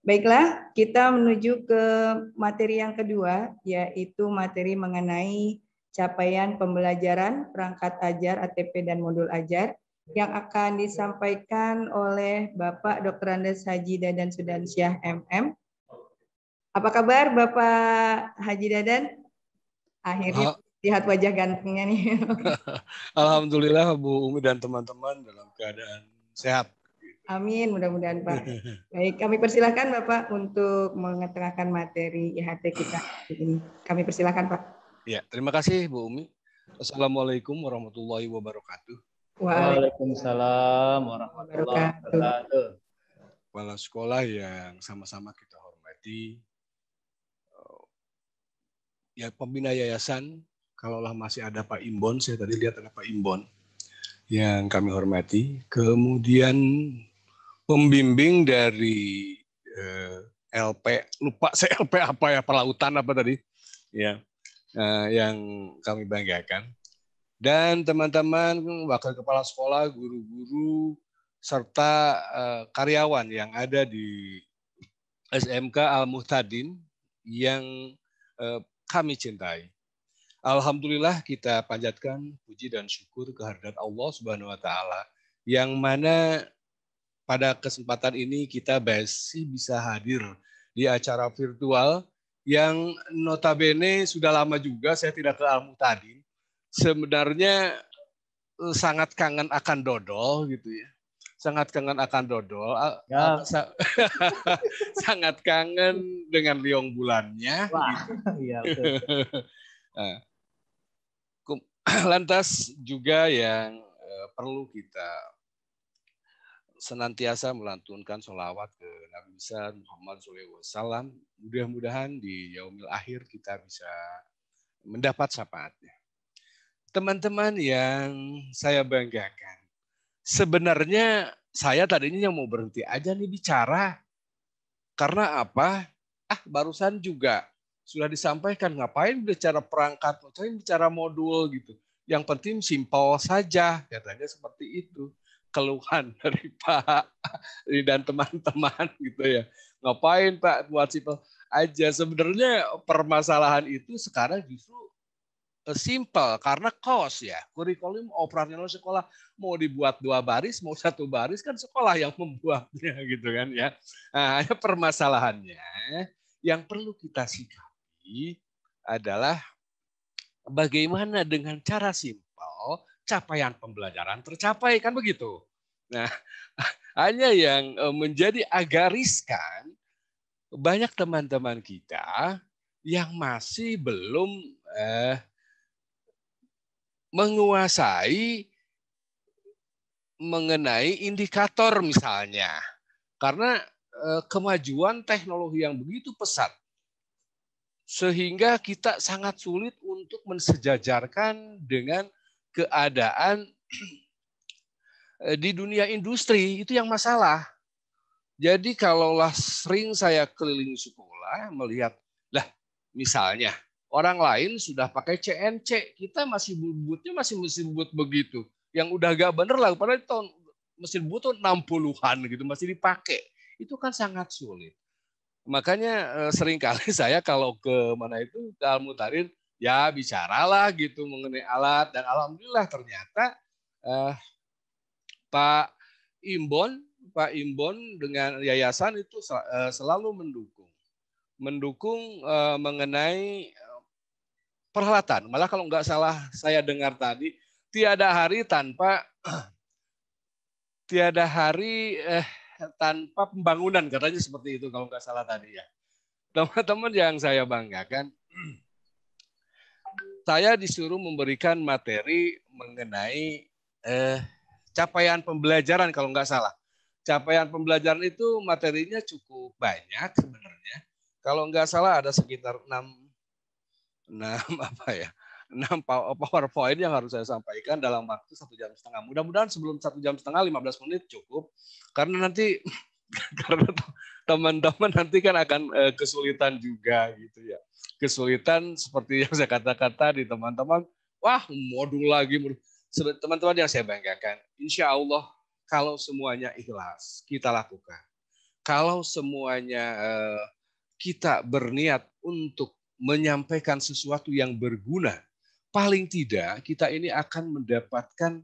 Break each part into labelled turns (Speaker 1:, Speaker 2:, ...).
Speaker 1: Baiklah, kita menuju ke materi yang kedua, yaitu materi mengenai capaian pembelajaran perangkat ajar, ATP, dan modul ajar yang akan disampaikan oleh Bapak Dr. Andes Haji Dadan Sudansyah, MM. Apa kabar Bapak Haji Dadan? Akhirnya lihat wajah gantengnya nih.
Speaker 2: Alhamdulillah Bu Umi dan teman-teman dalam keadaan sehat.
Speaker 1: Amin, mudah-mudahan Pak. Baik, kami persilahkan Bapak untuk mengetengahkan materi IHT kita ini. Kami persilahkan Pak.
Speaker 2: Ya, terima kasih Bu Umi. Assalamualaikum warahmatullahi wabarakatuh.
Speaker 3: Waalaikumsalam warahmatullahi wabarakatuh.
Speaker 2: Kepala sekolah yang sama-sama kita hormati, ya pembina yayasan, kalaulah masih ada Pak Imbon, saya tadi lihat ada Pak Imbon yang kami hormati. Kemudian pembimbing dari LP, lupa saya LP apa ya, Pelautan apa tadi, ya, yang kami banggakan. Dan teman-teman wakil kepala sekolah, guru-guru, serta karyawan yang ada di SMK Al-Muhtadin yang kami cintai. Alhamdulillah kita panjatkan puji dan syukur kehadirat Allah Subhanahu wa taala yang mana pada kesempatan ini kita masih bisa hadir di acara virtual yang notabene sudah lama juga saya tidak ke Al-Muhtadin. Sebenarnya sangat kangen akan dodol gitu ya. Sangat kangen akan dodol. Ya. Sangat kangen dengan liong bulannya.
Speaker 3: Wah,
Speaker 2: gitu.
Speaker 3: Iya,
Speaker 2: Nah, lantas juga yang perlu kita senantiasa melantunkan sholawat ke Nabi besar Muhammad SAW. Mudah-mudahan di yaumil akhir kita bisa mendapat syafaatnya. Teman-teman yang saya banggakan, sebenarnya saya tadinya mau berhenti aja nih bicara. Karena apa? Barusan juga sudah disampaikan, ngapain bicara perangkat, ngapain bicara modul gitu. Yang penting simpel saja, katanya seperti itu. Keluhan dari Pak dan teman-teman gitu ya. Ngapain Pak buat simpel aja. Sebenarnya permasalahan itu sekarang justru simple karena cost ya. Kurikulum operasional sekolah mau dibuat 2 baris, mau 1 baris kan sekolah yang membuatnya gitu kan ya. Nah, permasalahannya yang perlu kita sikapi adalah bagaimana dengan cara simpel capaian pembelajaran tercapai kan begitu. Nah, hanya yang menjadi agak riskan banyak teman-teman kita yang masih belum menguasai mengenai indikator misalnya. Karena kemajuan teknologi yang begitu pesat sehingga kita sangat sulit untuk mensejajarkan dengan keadaan di dunia industri, itu yang masalah. Jadi kalaulah sering saya keliling sekolah melihat, lah misalnya orang lain sudah pakai CNC, kita masih bubutnya masih mesin bubut begitu. Yang udah agak bener lah, padahal tahun mesin bubut tuh 60-an gitu masih dipakai. Itu kan sangat sulit. Makanya seringkali saya kalau ke mana itu ke Al-Muhtadin, ya bicaralah gitu mengenai alat, dan alhamdulillah ternyata Pak Imbon dengan yayasan itu selalu mendukung mengenai peralatan. Malah kalau nggak salah saya dengar tadi, tiada hari tanpa pembangunan, katanya seperti itu kalau nggak salah tadi ya. Teman-teman yang saya banggakan, saya disuruh memberikan materi mengenai capaian pembelajaran kalau nggak salah. Capaian pembelajaran itu materinya cukup banyak sebenarnya. Kalau nggak salah ada sekitar 6 PowerPoint yang harus saya sampaikan dalam waktu 1,5 jam. Mudah-mudahan sebelum 1,5 jam 15 menit cukup. Karena nanti teman-teman nanti kan akan kesulitan juga gitu ya. Kesulitan seperti yang saya katakan tadi, teman-teman, wah modul lagi. Teman-teman yang saya banggakan, insya Allah kalau semuanya ikhlas kita lakukan. kalau semuanya kita berniat untuk menyampaikan sesuatu yang berguna, paling tidak kita ini akan mendapatkan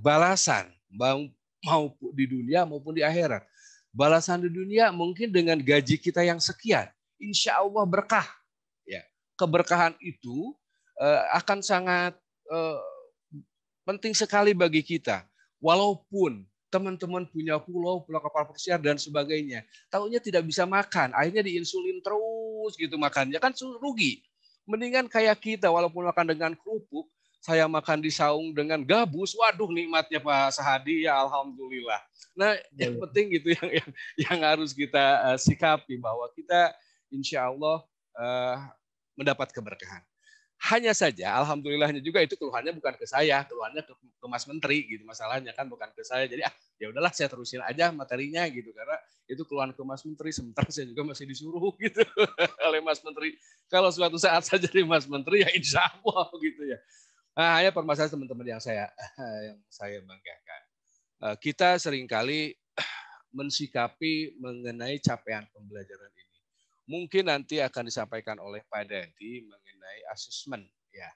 Speaker 2: balasan, mau di dunia maupun di akhirat. Balasan di dunia mungkin dengan gaji kita yang sekian, insya Allah berkah. Ya, keberkahan itu akan sangat penting sekali bagi kita. Walaupun teman-teman punya pulau kapal pesiar dan sebagainya, tahunya tidak bisa makan, akhirnya diinsulin terus gitu makannya, kan rugi. Mendingan kayak kita, walaupun makan dengan kerupuk, saya makan di saung dengan gabus, waduh nikmatnya Pak Sahadi, ya alhamdulillah. Nah, yang penting gitu yang harus kita sikapi, bahwa kita insya Allah mendapat keberkahan. Hanya saja, alhamdulillahnya juga itu keluhannya bukan ke saya, keluhannya ke Mas Menteri gitu, masalahnya kan bukan ke saya. Jadi ya udahlah saya terusin aja materinya gitu, karena itu keluhan ke Mas Menteri, sementara saya juga masih disuruh gitu oleh Mas Menteri. Kalau suatu saat saya jadi Mas Menteri ya insya Allah gitu ya. Nah, hanya permasalahan teman-teman yang saya banggakan. Kita seringkali mensikapi mengenai capaian pembelajaran ini. Mungkin nanti akan disampaikan oleh Pak Dadi mengenai asesmen. Ya,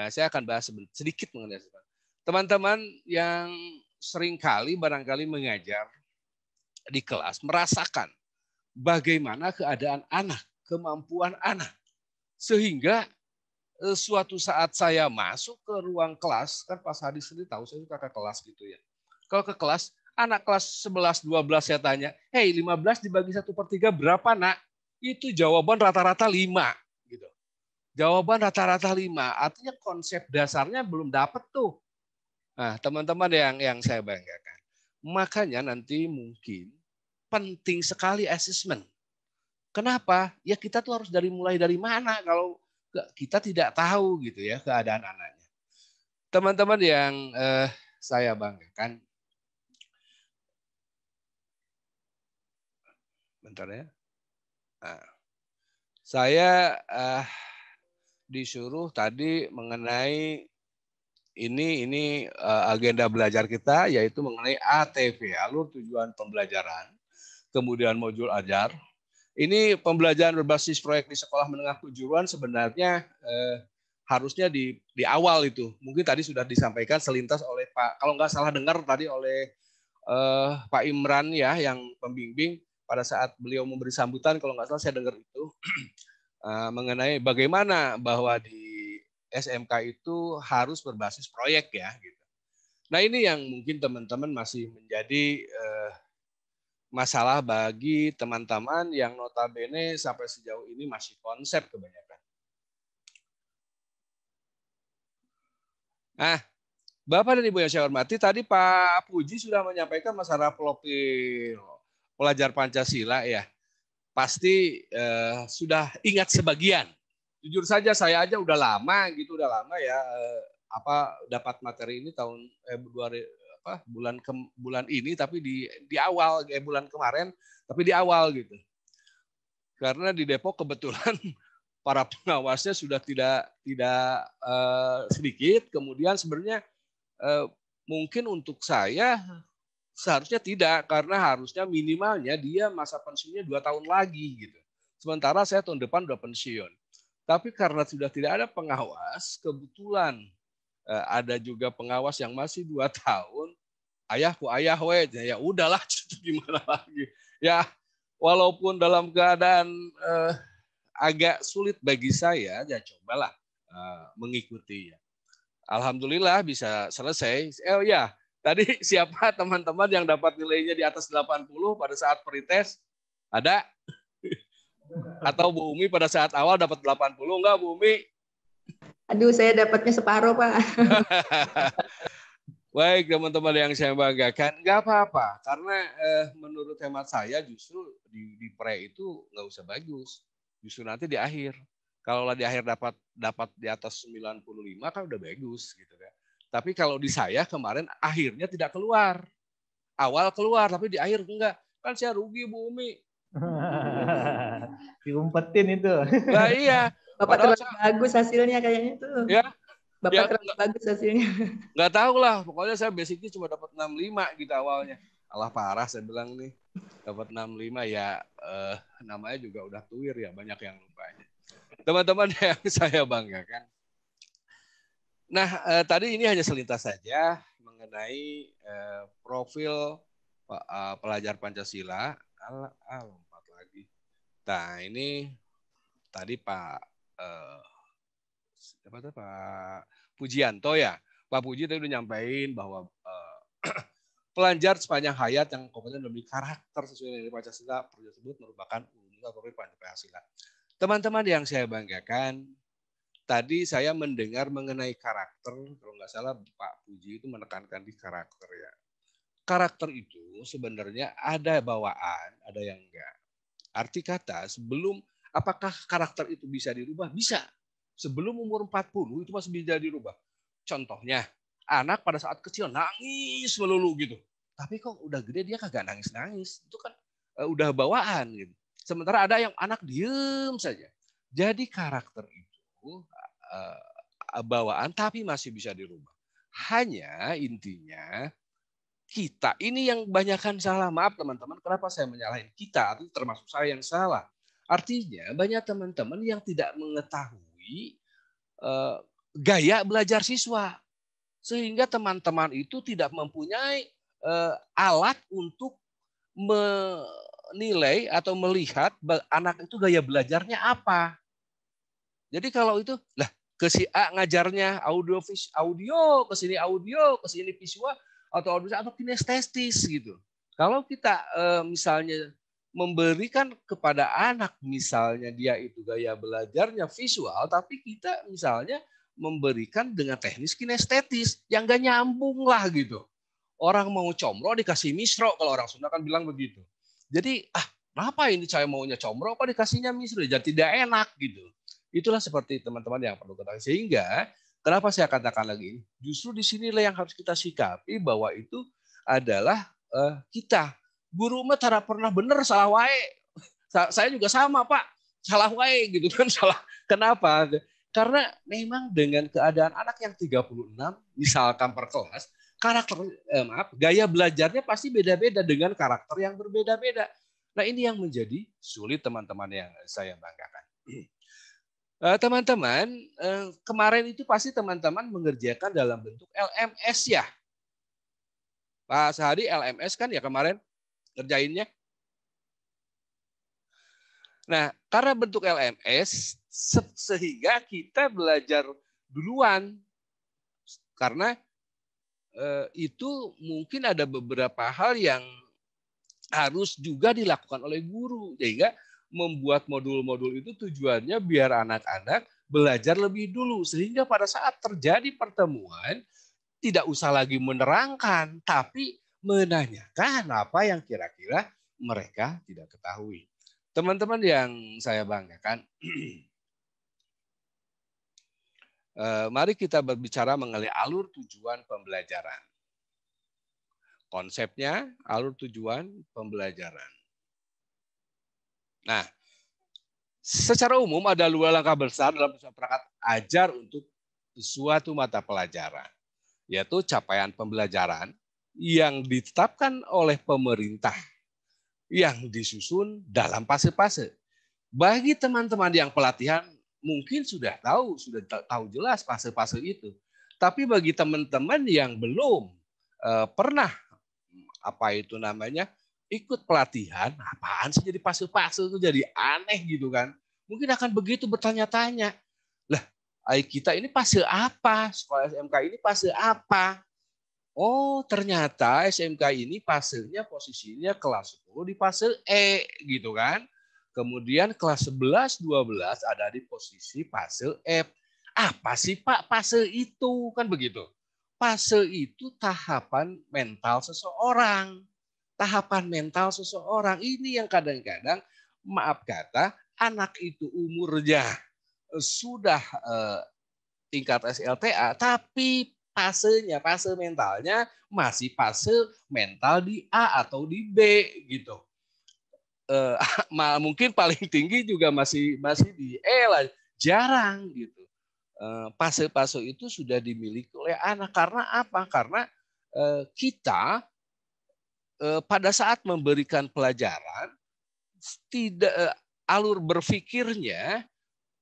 Speaker 2: saya akan bahas sedikit mengenai asesmen. Teman-teman yang seringkali barangkali mengajar di kelas merasakan bagaimana keadaan anak, kemampuan anak, sehingga suatu saat saya masuk ke ruang kelas, kan Pak Hadi sendiri tahu saya suka ke kelas gitu ya. Kalau ke kelas, anak kelas 11, 12 saya tanya, hey 15 dibagi 1/3 berapa nak? Itu jawaban rata-rata 5. Gitu. Jawaban rata-rata 5, artinya konsep dasarnya belum dapat tuh. Nah teman-teman yang saya banggakan, makanya nanti mungkin penting sekali asesmen. Kenapa? Ya kita tuh harus mulai dari mana kalau kita tidak tahu gitu ya keadaan anaknya. Teman-teman yang saya banggakan, bentar ya. Nah, saya disuruh tadi mengenai ini agenda belajar kita, yaitu mengenai ATP, alur tujuan pembelajaran, kemudian modul ajar. Ini pembelajaran berbasis proyek di sekolah menengah kejuruan sebenarnya harusnya di awal itu. Mungkin tadi sudah disampaikan selintas oleh Pak, kalau nggak salah dengar tadi oleh Pak Imran ya, yang pembimbing pada saat beliau memberi sambutan, kalau nggak salah saya dengar itu, mengenai bagaimana bahwa di SMK itu harus berbasis proyek ya. Gitu. Nah ini yang mungkin teman-teman masih menjadi masalah bagi teman-teman yang notabene sampai sejauh ini masih konsep kebanyakan. Nah, Bapak dan Ibu yang saya hormati, tadi Pak Puji sudah menyampaikan masalah profil pelajar Pancasila ya. Pasti sudah ingat sebagian. Jujur saja saya aja udah lama ya dapat materi ini tahun bulan ini, tapi di awal bulan kemarin, tapi di awal gitu. Karena di Depok kebetulan para pengawasnya sudah tidak sedikit. Kemudian sebenarnya mungkin untuk saya seharusnya tidak, karena harusnya minimalnya dia masa pensiunnya 2 tahun lagi gitu. Sementara saya tahun depan udah pensiun. Tapi karena sudah tidak ada pengawas, kebetulan ada juga pengawas yang masih 2 tahun. Ayahku ayah ya udahlah gimana lagi. Ya walaupun dalam keadaan agak sulit bagi saya, ya cobalah mengikuti ya. Alhamdulillah bisa selesai. Ya, tadi siapa teman-teman yang dapat nilainya di atas 80 pada saat pretest? Ada? Atau Bu Umi pada saat awal dapat 80? Enggak, Bu Umi?
Speaker 1: Aduh, saya dapatnya separuh, Pak.
Speaker 2: Baik, teman-teman yang saya banggakan, nggak apa-apa. Karena menurut hemat saya justru di pre itu nggak usah bagus. Justru nanti di akhir. Kalau di akhir dapat di atas 95 kan udah bagus gitu kan. Tapi kalau di saya kemarin akhirnya tidak keluar. Awal keluar tapi di akhir enggak. Kan saya rugi Bu Umi.
Speaker 3: Diumpetin itu.
Speaker 2: Nah, iya.
Speaker 1: Bapak terlalu bagus hasilnya kayaknya itu.
Speaker 2: Ya.
Speaker 1: Bapak ya, terlalu bagus hasilnya.
Speaker 2: Enggak tahu lah. Pokoknya saya basicnya cuma dapat 65 gitu awalnya. Alah parah saya bilang nih. Dapat 65 ya namanya juga udah tuir ya, banyak yang lupanya. Teman-teman yang saya banggakan. Nah, tadi ini hanya selintas saja mengenai profil pelajar Pancasila. Lompat lagi. Nah, ini tadi Pak Pujianto ya. Pak Puji tadi udah nyampein bahwa pelajar sepanjang hayat yang kompeten dan memiliki karakter sesuai dengan Pancasila tersebut merupakan profil Pancasila. Teman-teman yang saya banggakan, tadi saya mendengar mengenai karakter, kalau nggak salah Pak Puji itu menekankan di karakter ya. Karakter itu sebenarnya ada bawaan, ada yang enggak. Arti kata sebelum apakah karakter itu bisa dirubah? Bisa. Sebelum umur 40 itu masih bisa dirubah. Contohnya, anak pada saat kecil nangis melulu gitu. Tapi kok udah gede dia kagak nangis-nangis. Itu kan udah bawaan gitu. Sementara ada yang anak diem saja. Jadi karakter itu bawaan tapi masih bisa dirubah. Hanya intinya kita ini yang banyakkan salah. Maaf teman-teman, kenapa saya menyalahin kita? Itu termasuk saya yang salah. Artinya banyak teman-teman yang tidak mengetahui gaya belajar siswa. Sehingga teman-teman itu tidak mempunyai alat untuk menilai atau melihat anak itu gaya belajarnya apa. Jadi kalau itu, lah ke si A ngajarnya audio, ke sini visual, atau kinestetis gitu. Kalau kita misalnya memberikan kepada anak misalnya dia itu gaya belajarnya visual, tapi kita misalnya memberikan dengan teknis kinestetis yang gak nyambung lah gitu. Orang mau comro dikasih misro, kalau orang Sunda kan bilang begitu. Jadi kenapa ini saya maunya comro kok dikasihnya misro, jadi tidak enak gitu. Itulah seperti teman-teman yang perlu ketahui. Sehingga kenapa saya katakan lagi, justru di sinilah yang harus kita sikapi bahwa itu adalah kita. Guru mah cara pernah benar salah wae. Saya juga sama Pak, salah wae gitu kan, salah. Kenapa? Karena memang dengan keadaan anak yang 36 misalkan per kelas, gaya belajarnya pasti beda-beda dengan karakter yang berbeda-beda. Nah ini yang menjadi sulit teman-teman yang saya banggakan. Teman-teman, kemarin itu pasti teman-teman mengerjakan dalam bentuk LMS ya. Pak Sahadi LMS kan ya kemarin kerjainnya. Nah, karena bentuk LMS, sehingga kita belajar duluan. Karena itu mungkin ada beberapa hal yang harus juga dilakukan oleh guru. Sehingga membuat modul-modul itu tujuannya biar anak-anak belajar lebih dulu. Sehingga pada saat terjadi pertemuan, tidak usah lagi menerangkan, tapi menanyakan apa yang kira-kira mereka tidak ketahui. Teman-teman yang saya banggakan, mari kita berbicara mengenai alur tujuan pembelajaran. Konsepnya alur tujuan pembelajaran. Nah, secara umum ada 2 langkah besar dalam perangkat ajar untuk suatu mata pelajaran, yaitu capaian pembelajaran yang ditetapkan oleh pemerintah yang disusun dalam fase-fase. Bagi teman-teman yang pelatihan mungkin sudah tahu jelas fase-fase itu. Tapi bagi teman-teman yang belum pernah ikut pelatihan, apaan sih jadi fase-fase itu, jadi aneh gitu kan. Mungkin akan begitu bertanya-tanya. Lah, kita ini fase apa? Sekolah SMK ini fase apa? Oh, ternyata SMK ini fasenya posisinya kelas 10 di fase E gitu kan. Kemudian kelas 11, 12 ada di posisi fase F. Apa sih Pak fase itu? Kan begitu. Fase itu tahapan mental seseorang. Tahapan mental seseorang ini yang kadang-kadang, maaf kata, anak itu umurnya sudah tingkat SLTA, tapi fase mentalnya masih fase mental di A atau di B gitu. Mungkin paling tinggi juga masih di E lah, jarang gitu. Fase-fase itu sudah dimiliki oleh anak. Karena apa? Karena kita pada saat memberikan pelajaran tidak alur berpikirnya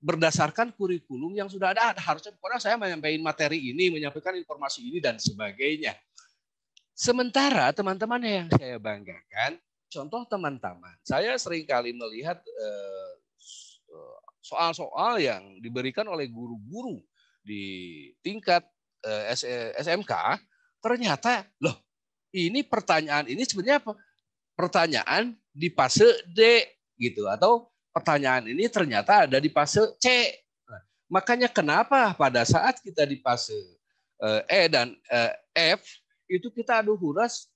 Speaker 2: berdasarkan kurikulum yang sudah ada. Harusnya pokoknya saya menyampaikan materi ini, menyampaikan informasi ini dan sebagainya. Sementara teman-teman yang saya banggakan, contoh teman-teman, saya seringkali melihat soal-soal yang diberikan oleh guru-guru di tingkat SMK, ternyata loh ini pertanyaan ini sebenarnya apa? Pertanyaan di fase D gitu, atau pertanyaan ini ternyata ada di fase C. Nah, makanya kenapa pada saat kita di fase E dan F itu kita adu huras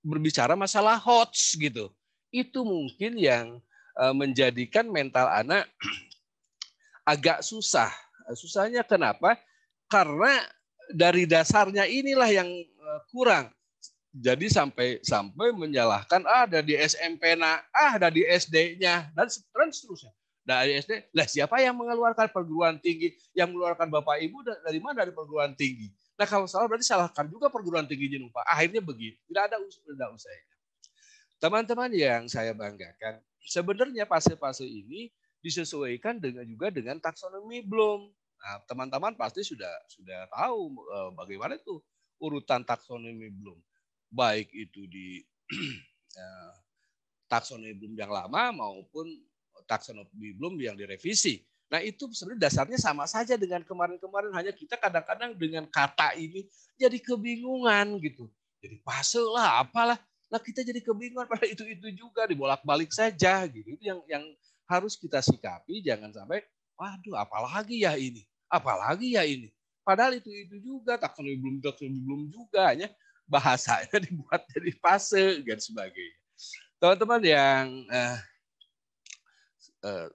Speaker 2: berbicara masalah HOTS gitu. Itu mungkin yang menjadikan mental anak agak susah. Susahnya kenapa? Karena dari dasarnya inilah yang kurang. Jadi sampai menyalahkan ada di SMP ada di SD-nya dan seterusnya. Dari SD, lah siapa yang mengeluarkan perguruan tinggi? Yang mengeluarkan Bapak Ibu dari mana? Dari perguruan tinggi. Nah kalau salah berarti salahkan juga perguruan tingginya lupa. Akhirnya begitu. Tidak ada usahanya. Teman-teman yang saya banggakan, sebenarnya fase-fase ini disesuaikan juga dengan taksonomi Bloom. Nah, teman-teman pasti sudah tahu bagaimana itu urutan taksonomi Bloom. Baik itu di taksonomi Bloom yang lama maupun taksonomi Bloom yang direvisi. Nah itu sebenarnya dasarnya sama saja dengan kemarin-kemarin, hanya kita kadang-kadang dengan kata ini jadi kebingungan gitu. Jadi fase lah, apalah. Nah kita jadi kebingungan pada itu juga, dibolak-balik saja gitu. Itu yang harus kita sikapi, jangan sampai waduh apalagi ya ini, apalagi ya ini. Padahal itu juga taksonomi belum juga, hanya bahasanya dibuat dari fase dan sebagainya. Teman-teman yang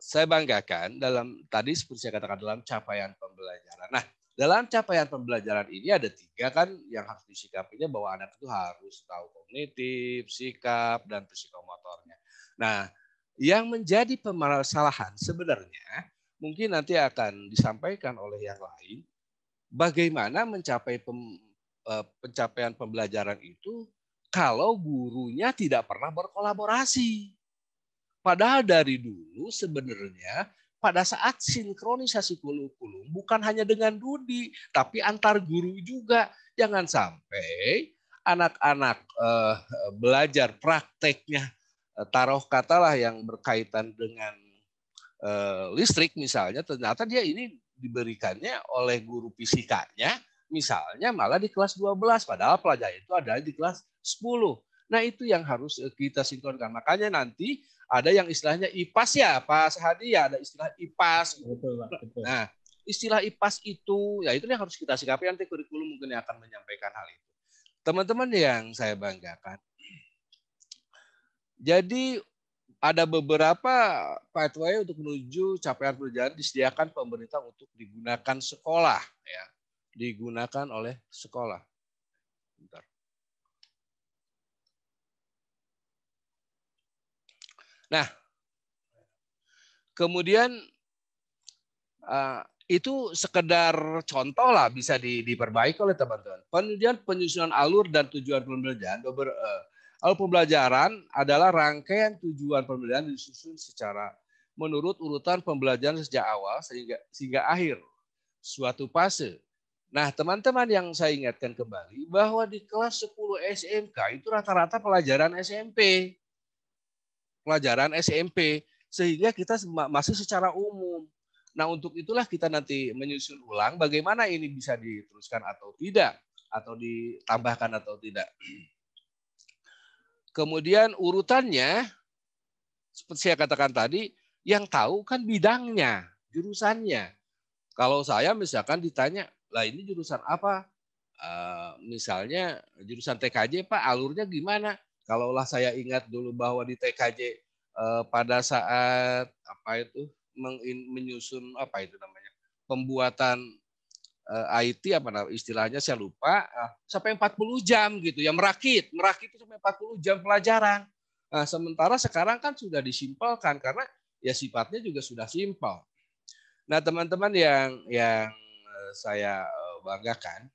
Speaker 2: saya banggakan dalam tadi seperti saya katakan dalam capaian pembelajaran. Nah, dalam capaian pembelajaran ini ada 3 kan yang harus disikapinya, bahwa anak itu harus tahu kognitif, sikap, dan psikomotornya. Nah, yang menjadi permasalahan sebenarnya mungkin nanti akan disampaikan oleh yang lain, bagaimana mencapai pencapaian pembelajaran itu kalau gurunya tidak pernah berkolaborasi. Padahal dari dulu sebenarnya pada saat sinkronisasi kurikulum bukan hanya dengan Dudi, tapi antar guru juga. Jangan sampai anak-anak belajar prakteknya, taruh katalah yang berkaitan dengan listrik misalnya, ternyata dia ini diberikannya oleh guru fisikanya, misalnya malah di kelas 12, padahal pelajaran itu ada di kelas 10. Nah itu yang harus kita sinkronkan. Makanya nanti ada yang istilahnya IPAS ya, Pak Hadi ya, ada istilah IPAS.
Speaker 3: Betul, Pak. Betul.
Speaker 2: Nah, istilah IPAS itu, ya itu yang harus kita sikapi, nanti kurikulum mungkin yang akan menyampaikan hal itu. Teman-teman yang saya banggakan. Jadi ada beberapa pathway untuk menuju capaian pembelajaran disediakan pemerintah untuk digunakan sekolah, ya, digunakan oleh sekolah. Bentar. Nah, kemudian itu sekedar contoh lah, bisa diperbaiki oleh teman-teman. Kemudian penyusunan alur dan tujuan pembelajaran. Alur pembelajaran adalah rangkaian tujuan pembelajaran disusun secara menurut urutan pembelajaran sejak awal sehingga akhir suatu fase. Nah, teman-teman yang saya ingatkan kembali bahwa di kelas 10 SMK itu rata-rata pelajaran SMP. Pelajaran SMP, sehingga kita masih secara umum. Nah, untuk itulah kita nanti menyusun ulang bagaimana ini bisa diteruskan atau tidak, atau ditambahkan atau tidak. Kemudian urutannya, seperti saya katakan tadi, yang tahu kan bidangnya, jurusannya. Kalau saya misalkan ditanya, lah ini jurusan apa? Misalnya jurusan TKJ, Pak, alurnya gimana? Kalaulah saya ingat dulu bahwa di TKJ pada saat apa itu menyusun apa itu namanya pembuatan IT apa istilahnya saya lupa, sampai 40 jam gitu ya, merakit itu sampai 40 jam pelajaran. Nah, sementara sekarang kan sudah disimpelkan karena ya sifatnya juga sudah simpel. Nah, teman-teman yang saya banggakan,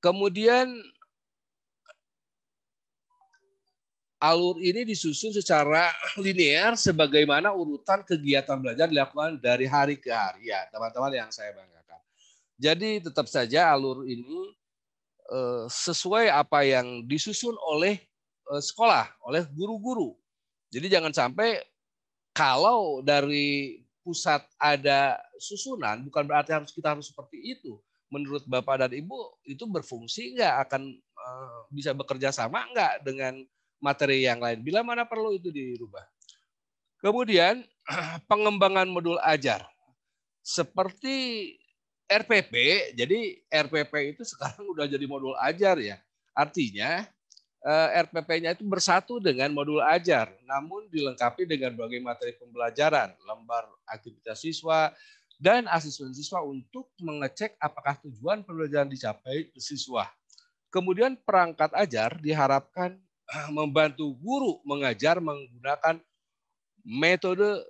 Speaker 2: kemudian alur ini disusun secara linear sebagaimana urutan kegiatan belajar dilakukan dari hari ke hari. Ya, teman-teman yang saya banggakan. Jadi tetap saja alur ini sesuai apa yang disusun oleh sekolah, oleh guru-guru. Jadi jangan sampai kalau dari pusat ada susunan, bukan berarti kita harus seperti itu. Menurut Bapak dan Ibu, itu berfungsi nggak? Akan bisa bekerja sama nggak dengan materi yang lain? Bila mana perlu itu dirubah. Kemudian, pengembangan modul ajar. Seperti RPP, jadi RPP itu sekarang udah jadi modul ajar ya. Artinya, RPP-nya itu bersatu dengan modul ajar, namun dilengkapi dengan berbagai materi pembelajaran, lembar aktivitas siswa, dan asesmen siswa untuk mengecek apakah tujuan pembelajaran dicapai siswa. Kemudian perangkat ajar diharapkan membantu guru mengajar menggunakan metode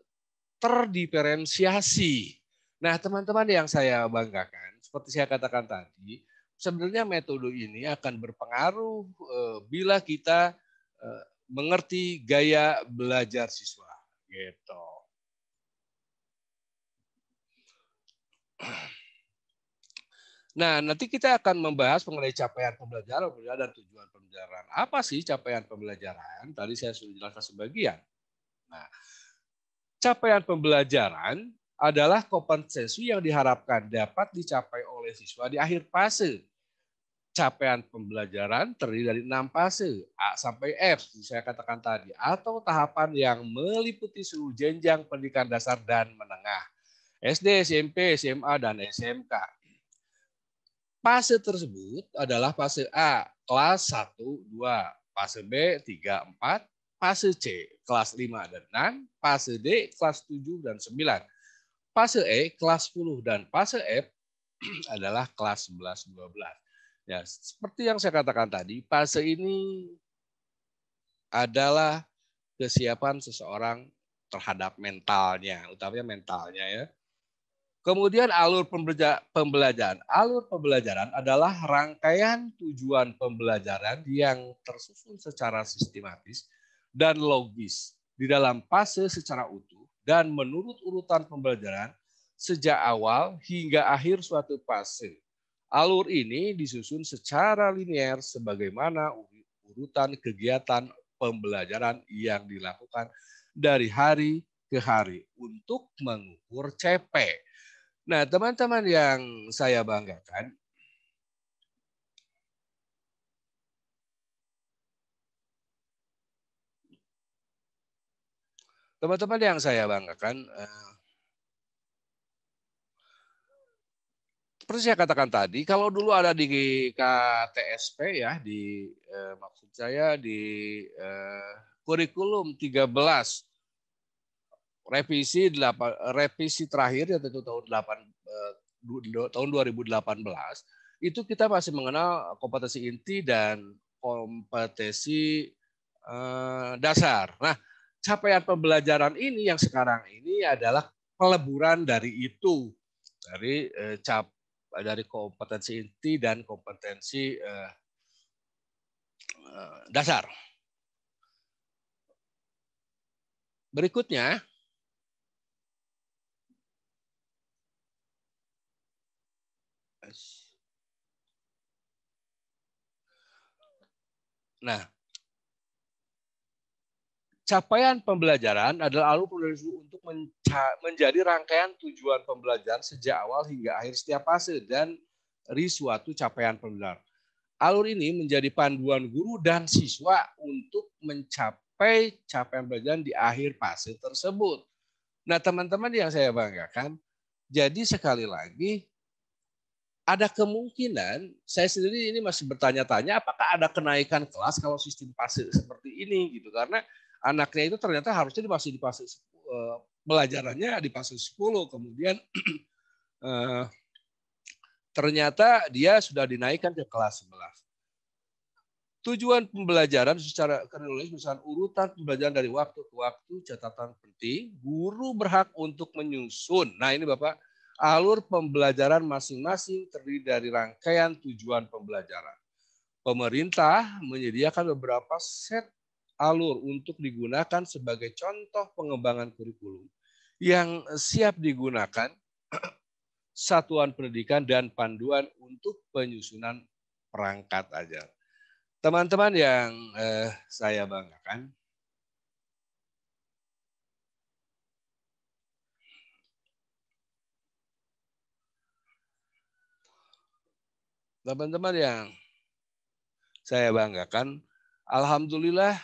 Speaker 2: terdiferensiasi. Nah, teman-teman yang saya banggakan, seperti saya katakan tadi, sebenarnya metode ini akan berpengaruh bila kita mengerti gaya belajar siswa. Gitu. Nah, nanti kita akan membahas mengenai capaian pembelajaran dan tujuan pembelajaran. Apa sih capaian pembelajaran? Tadi saya sudah jelaskan sebagian. Nah, capaian pembelajaran adalah kompetensi yang diharapkan dapat dicapai oleh siswa di akhir fase. Capaian pembelajaran terdiri dari 6 fase, A sampai F, saya katakan tadi, atau tahapan yang meliputi seluruh jenjang pendidikan dasar dan menengah, SD, SMP, SMA, dan SMK. Fase tersebut adalah fase A, kelas 1, 2, fase B, 3, 4, fase C, kelas 5 dan 6, fase D, kelas 7 dan 9, fase E, kelas 10, dan fase F adalah kelas 11, 12. Ya, seperti yang saya katakan tadi, fase ini adalah kesiapan seseorang terhadap mentalnya, utamanya mentalnya ya. Kemudian alur pembelajaran. Alur pembelajaran adalah rangkaian tujuan pembelajaran yang tersusun secara sistematis dan logis di dalam fase secara utuh dan menurut urutan pembelajaran sejak awal hingga akhir suatu fase. Alur ini disusun secara linear sebagaimana urutan kegiatan pembelajaran yang dilakukan dari hari ke hari untuk mengukur CP. Nah, teman-teman yang saya banggakan, seperti saya katakan tadi, kalau dulu ada di KTSP ya, maksud saya di kurikulum 13 revisi terakhir ya tentu tahun 2018 itu kita masih mengenal kompetensi inti dan kompetensi dasar. Nah, capaian pembelajaran ini yang sekarang ini adalah peleburan dari itu, dari kompetensi inti dan kompetensi dasar. Berikutnya, nah, capaian pembelajaran adalah alur untuk menjadi rangkaian tujuan pembelajaran sejak awal hingga akhir setiap fase dan suatu capaian pembelajaran. Alur ini menjadi panduan guru dan siswa untuk mencapai capaian pembelajaran di akhir fase tersebut. Nah, teman-teman yang saya banggakan, jadi sekali lagi ada kemungkinan, saya sendiri ini masih bertanya-tanya apakah ada kenaikan kelas kalau sistem fase seperti ini gitu, karena anaknya itu ternyata harusnya masih di fase pelajarannya di fase 10, kemudian ternyata dia sudah dinaikkan ke kelas 11. Tujuan pembelajaran secara kronologis, misalnya urutan pembelajaran dari waktu ke waktu, catatan penting, guru berhak untuk menyusun. Nah ini Bapak, alur pembelajaran masing-masing terdiri dari rangkaian tujuan pembelajaran. Pemerintah menyediakan beberapa set alur untuk digunakan sebagai contoh pengembangan kurikulum yang siap digunakan satuan pendidikan dan panduan untuk penyusunan perangkat ajar. Teman-teman yang saya banggakan, alhamdulillah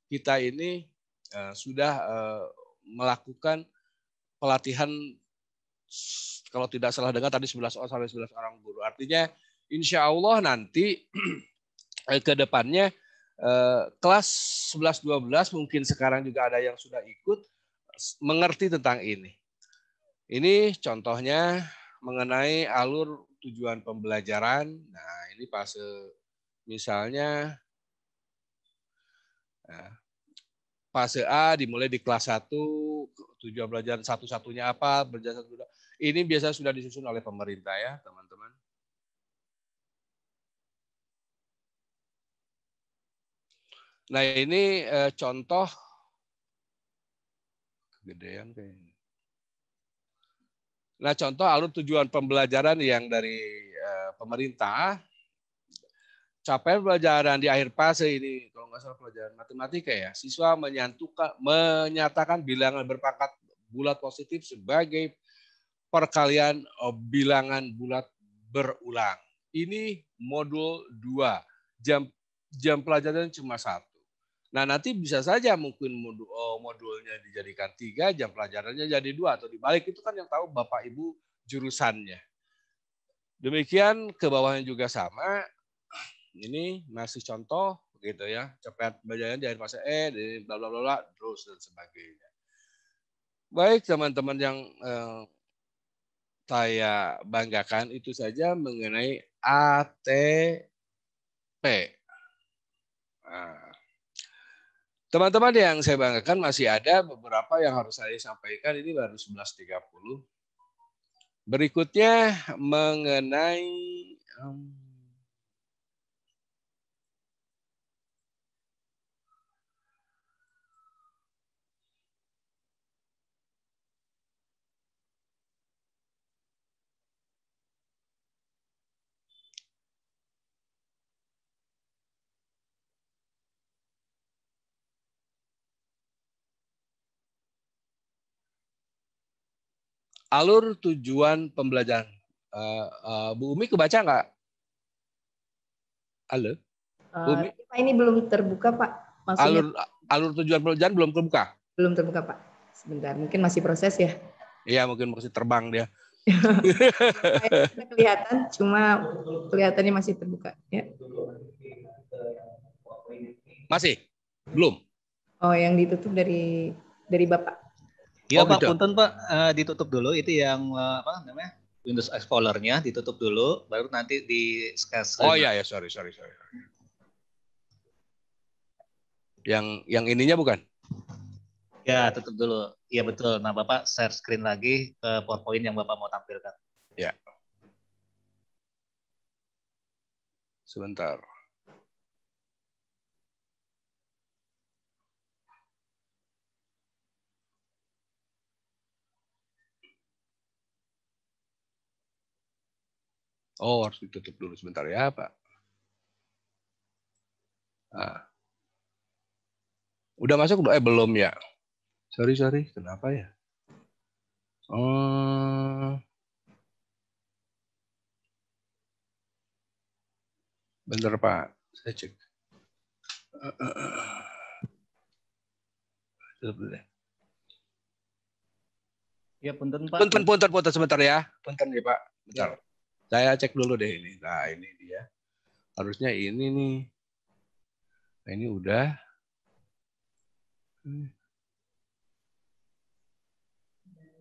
Speaker 2: kita ini sudah melakukan pelatihan, kalau tidak salah dengar tadi 11 orang guru. Artinya insya Allah nanti ke depannya kelas 11-12 mungkin sekarang juga ada yang sudah ikut mengerti tentang ini. Ini contohnya mengenai alur tujuan pembelajaran. Nah, ini fase misalnya fase A dimulai di kelas 1, tujuan pelajaran satu-satunya apa, belajar satu. Ini biasa sudah disusun oleh pemerintah ya, teman-teman. Nah, ini contoh kegedean kayaknya. Nah, contoh alur tujuan pembelajaran yang dari pemerintah. Capaian pelajaran di akhir fase ini, kalau nggak salah pelajaran matematika ya, siswa menyatakan bilangan berpangkat bulat positif sebagai perkalian bilangan bulat berulang. Ini modul 2, jam pelajaran cuma 1. Nah, nanti bisa saja mungkin modulnya dijadikan 3, jam pelajarannya jadi 2, atau dibalik, itu kan yang tahu Bapak Ibu jurusannya. Demikian ke bawahnya juga sama. Ini masih contoh gitu ya, capaian pembelajaran di akhir fase E, di bla bla bla terus dan sebagainya. Baik teman-teman yang saya banggakan, itu saja mengenai ATP. Nah, teman-teman yang saya banggakan, masih ada beberapa yang harus saya sampaikan, ini baru 11.30. Berikutnya mengenai alur tujuan pembelajaran. Bu Umi kebaca nggak? Halo? Bu Umi?
Speaker 1: Ini belum terbuka, Pak. Maksudnya
Speaker 2: alur tujuan pembelajaran belum terbuka?
Speaker 1: Belum terbuka, Pak. Sebentar, mungkin masih proses ya.
Speaker 2: Iya, mungkin masih terbang dia.
Speaker 1: Kelihatan, cuma kelihatannya masih terbuka. Ya.
Speaker 2: Masih? Belum?
Speaker 1: Oh, yang ditutup dari Bapak.
Speaker 3: Iya, Pak,
Speaker 2: gitu.
Speaker 3: punten Pak, ditutup dulu itu yang apa namanya? Windows Explorer-nya ditutup dulu, baru nanti di share screen.
Speaker 2: Oh iya ya, sorry. Yang ininya bukan?
Speaker 3: Ya, tutup dulu. Iya betul. Nah, Bapak share screen lagi ke PowerPoint yang Bapak mau tampilkan.
Speaker 2: Ya. Sebentar. Oh, harus ditutup dulu sebentar ya, Pak. Nah. Udah masuk? Belum ya? Sorry. Kenapa ya? Bentar, Pak. Saya cek. Tutup dulu deh.
Speaker 3: Ya, punten Pak.
Speaker 2: Punten sebentar ya. Punten ya, Pak. Bentar. Ya. Saya cek dulu deh ini. Nah, ini dia. Harusnya ini nih. Nah, ini udah.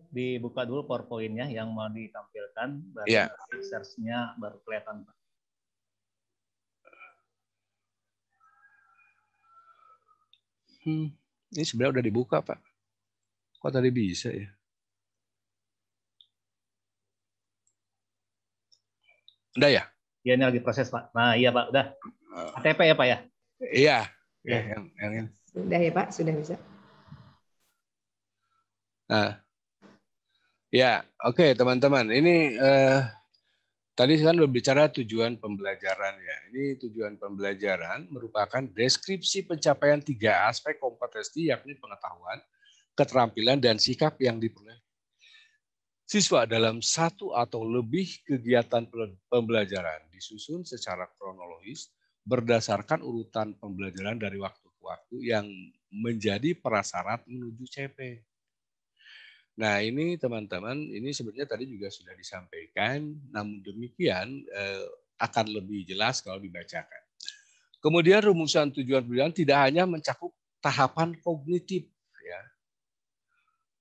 Speaker 3: Dibuka dulu PowerPoint-nya yang mau ditampilkan, baru share-nya baru kelihatan, Pak.
Speaker 2: Ini sebenarnya udah dibuka, Pak. Kok tadi bisa ya? Udah ya?
Speaker 3: Ya, ini lagi proses, Pak. Nah, iya, Pak. Udah. ATP ya, Pak ya?
Speaker 2: Iya. yang ini.
Speaker 1: Sudah ya Pak, sudah bisa.
Speaker 2: Nah, ya, oke teman-teman. Ini tadi kan berbicara tujuan pembelajaran ya. Ini tujuan pembelajaran merupakan deskripsi pencapaian 3 aspek kompetensi, yakni pengetahuan, keterampilan, dan sikap yang diperoleh siswa dalam satu atau lebih kegiatan pembelajaran, disusun secara kronologis berdasarkan urutan pembelajaran dari waktu ke waktu yang menjadi prasyarat menuju CP. Nah ini teman-teman, ini sebenarnya tadi juga sudah disampaikan, namun demikian akan lebih jelas kalau dibacakan. Kemudian rumusan tujuan pembelajaran tidak hanya mencakup tahapan kognitif, ya.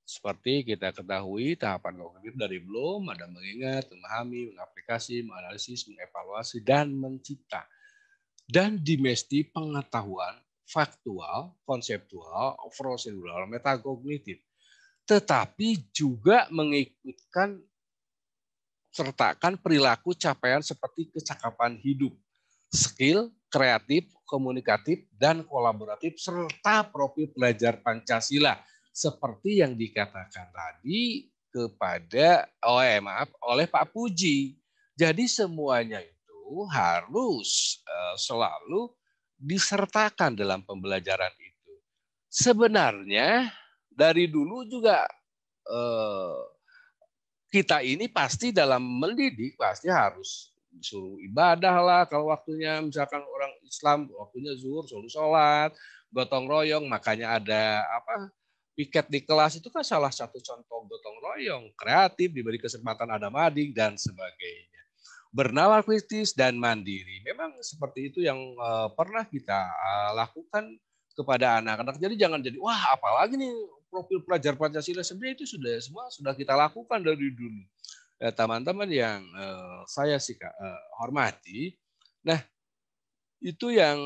Speaker 2: Seperti kita ketahui tahapan kognitif dari belum ada mengingat, memahami, mengaplikasi, menganalisis, mengevaluasi, dan mencipta. Dan dimesti pengetahuan faktual, konseptual, prosedural, metakognitif. Tetapi juga mengikutkan sertakan perilaku capaian seperti kecakapan hidup, skill, kreatif, komunikatif, dan kolaboratif, serta profil pelajar Pancasila seperti yang dikatakan tadi kepada oleh Pak Puji. Jadi semuanya itu harus selalu disertakan dalam pembelajaran itu. Sebenarnya dari dulu juga kita ini pasti dalam mendidik pasti harus disuruh ibadah lah kalau waktunya, misalkan orang Islam waktunya zuhur suruh sholat, gotong royong, makanya ada piket di kelas itu kan salah satu contoh gotong royong, kreatif, diberi kesempatan ada mading dan sebagainya. Bernawar kritis dan mandiri, memang seperti itu yang pernah kita lakukan kepada anak-anak. Jadi jangan jadi wah apalagi nih profil pelajar Pancasila, sebenarnya itu sudah kita lakukan dari dulu. Teman-teman yang saya hormati, nah itu yang